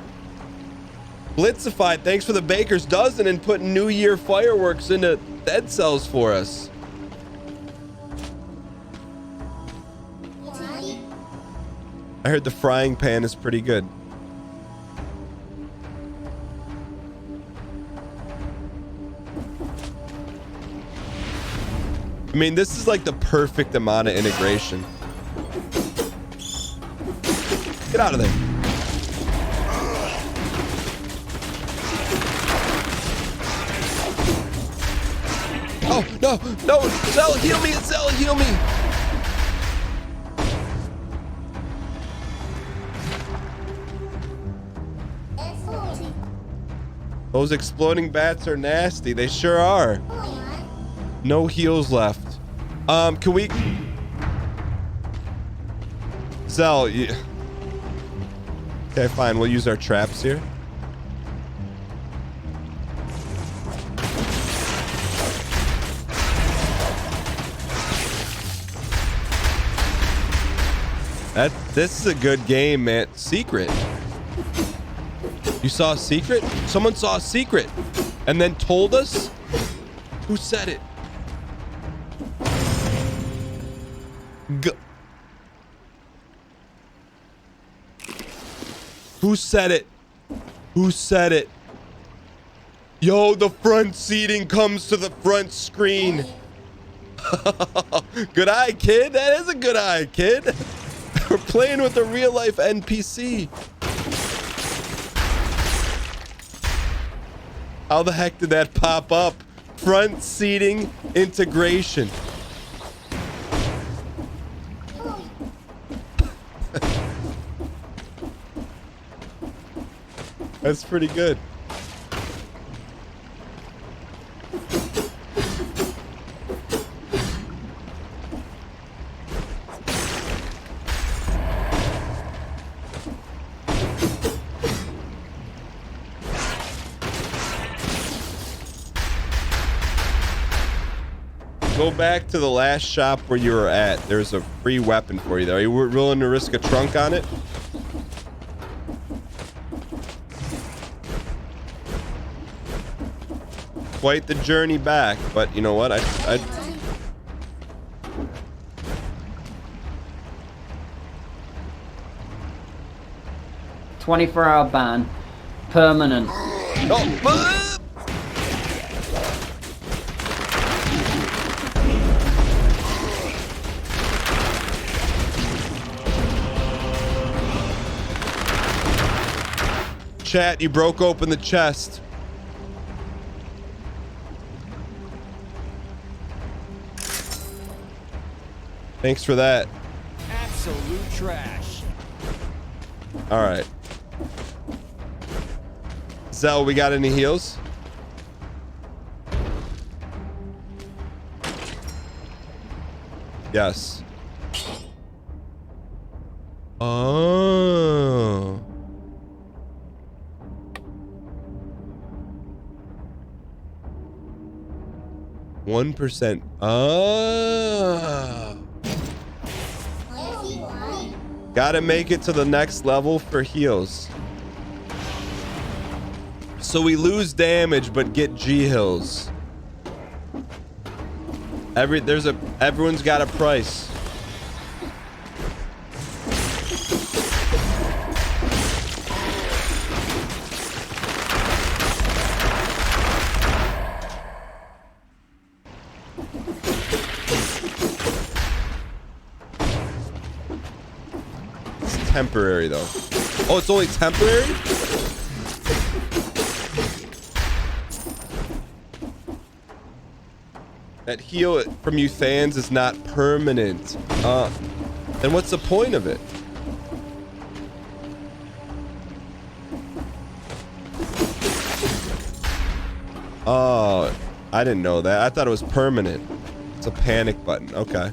Blitzified, thanks for the baker's dozen and putting New Year fireworks into Dead Cells for us. I heard the frying pan is pretty good. I mean, this is like the perfect amount of integration. Get out of there. Oh, no, Zell, heal me, Zell, heal me. Those exploding bats are nasty. They sure are. No heals left. Can we... Zell, okay, fine. We'll use our traps here. This is a good game, man. Secret. You saw a secret? Someone saw a secret and then told us? Who said it? Who said it? Who said it? Yo, the front seating comes to the front screen. Good eye, kid. That is a good eye, kid. We're playing with a real life NPC. How the heck did that pop up? Front seating integration. That's pretty good. Go back to the last shop where you were at. There's a free weapon for you there. Are you willing to risk a trunk on it? Quite the journey back, but you know what? I 24-hour ban. Permanent. Oh, chat, you broke open the chest. Thanks for that. Absolute trash. All right. Zell, we got any heals? Yes. Oh. %. Oh. Gotta make it to the next level for heals. So we lose damage but get G hills. Everyone's got a price. It's temporary though. Oh, it's only temporary? That heal from you fans is not permanent. Then what's the point of it? Oh, I didn't know that. I thought it was permanent. It's a panic button. Okay.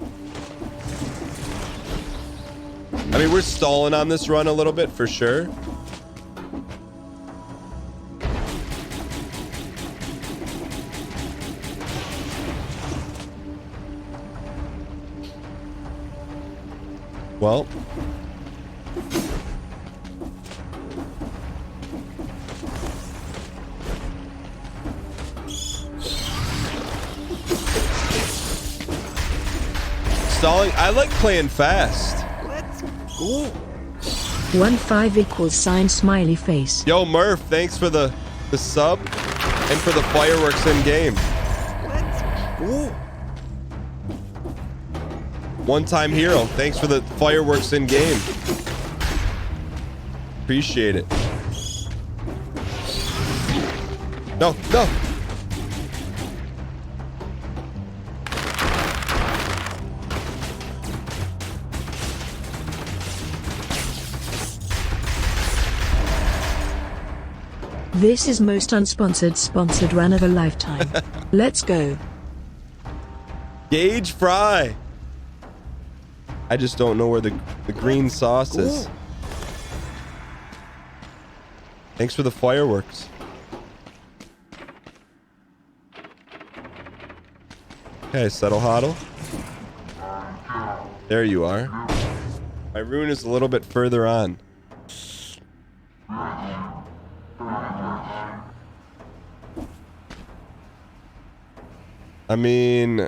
I mean, we're stalling on this run a little bit for sure. Well, stalling. I like playing fast. Let's go. 1-5 equals sign smiley face. Yo, Murph, thanks for the sub and for the fireworks in game. Let's go. One-time hero. Thanks for the fireworks in game. Appreciate it. No, no. This is most unsponsored sponsored run of a lifetime. Let's go. Gauge fry. I just don't know where the green sauce is. Thanks for the fireworks. Okay, settle hodl. There you are. My rune is a little bit further on. I mean,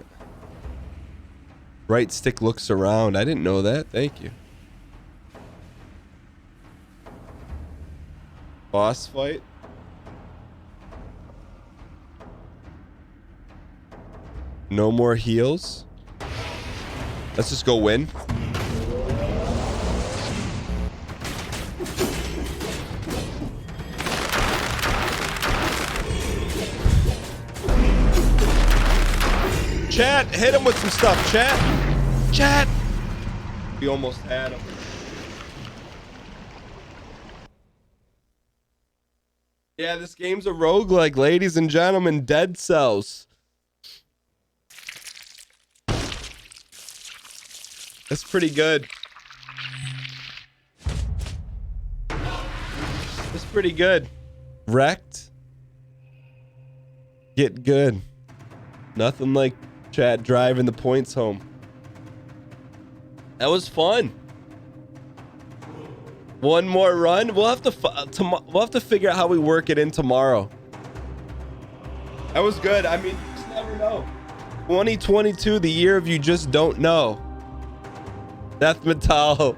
right stick looks around. I didn't know that. Thank you. Boss fight. No more heals. Let's just go win. Chat, hit him with some stuff. Chat. We almost had him. Yeah, this game's a roguelike, ladies and gentlemen. Dead Cells. That's pretty good. That's pretty good. Wrecked. Get good. Nothing like Chad driving the points home. That was fun. One more run. We'll have to figure out how we work it in tomorrow. That was good. I mean, you just never know. 2022, the year of you just don't know. Death Metal.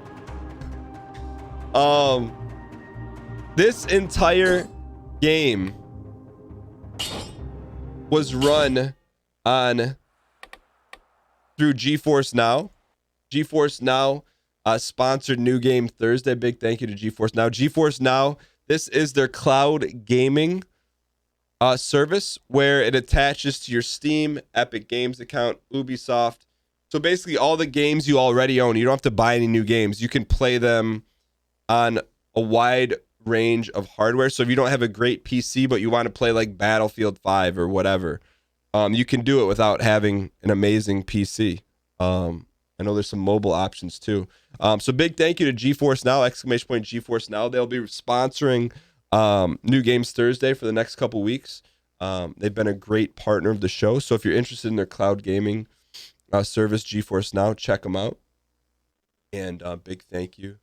This entire game was run on through GeForce Now. GeForce Now sponsored New Game Thursday. Big thank you to GeForce Now. GeForce Now, this is their cloud gaming service where it attaches to your Steam, Epic Games account, Ubisoft. So basically all the games you already own, you don't have to buy any new games. You can play them on a wide range of hardware. So if you don't have a great PC, but you want to play like Battlefield 5 or whatever, you can do it without having an amazing PC. I know there's some mobile options too. So big thank you to GeForce Now, !GeForce Now. They'll be sponsoring New Games Thursday for the next couple weeks. They've been a great partner of the show. So if you're interested in their cloud gaming service, GeForce Now, check them out. And big thank you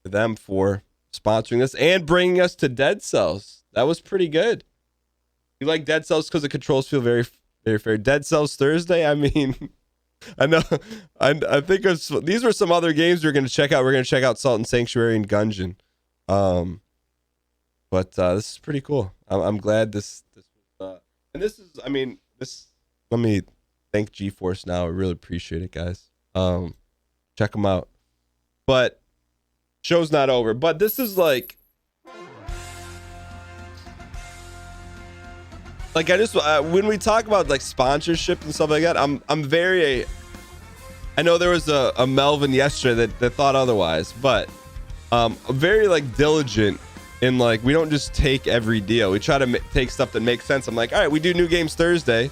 to them for sponsoring this and bringing us to Dead Cells. That was pretty good. You like Dead Cells because the controls feel very, very fair. Dead Cells Thursday, I mean... I know. I think these were some other games we're going to check out. We're going to check out Salt and Sanctuary and Gungeon. But this is pretty cool. I'm glad this and this is, I mean, this, let me thank GeForce Now. I really appreciate it, guys. Check them out. But show's not over. But this is like I just when we talk about like sponsorship and stuff like that, I'm very. I know there was a Melvin yesterday that thought otherwise, but I'm very like diligent in like we don't just take every deal. We try to take stuff that makes sense. I'm like, all right, we do New Games Thursday.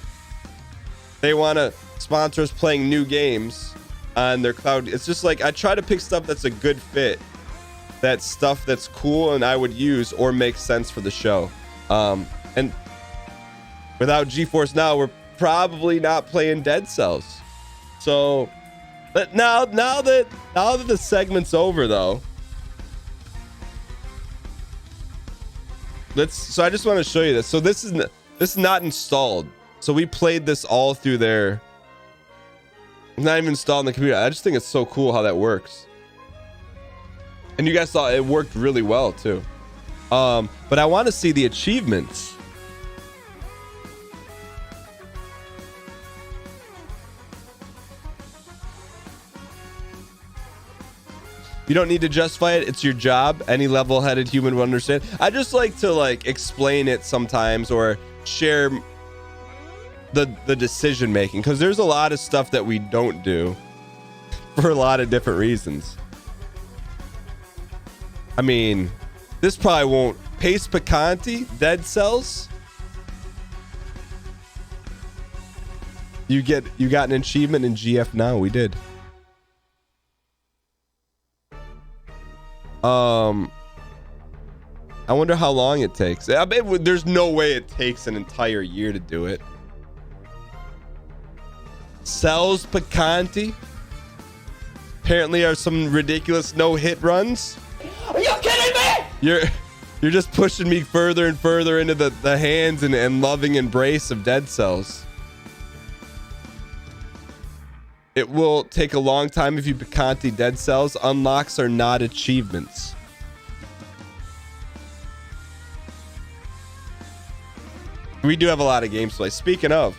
They want to sponsor us playing new games on their cloud. It's just like I try to pick stuff that's a good fit, that's stuff that's cool and I would use or makes sense for the show. And without GeForce Now, we're probably not playing Dead Cells. So, but now that the segment's over, though, so I just want to show you this. So this is not installed. So we played this all through there. Not even installed in the computer. I just think it's so cool how that works. And you guys saw it worked really well too. But I want to see the achievements. You don't need to justify it. It's your job. Any level-headed human will understand. I just like to like explain it sometimes or share the decision making because there's a lot of stuff that we don't do for a lot of different reasons. I mean, this probably won't. Pace Picanti, Dead Cells. You got an achievement in GF Now. We did. I wonder how long it takes. I bet there's no way it takes an entire year to do it. Cells Picanti. Apparently are some ridiculous no-hit runs. Are you kidding me? You're just pushing me further and further into the hands and loving embrace of Dead Cells. It will take a long time if you Picanti Dead Cells. Unlocks are not achievements. We do have a lot of games to play. Speaking of,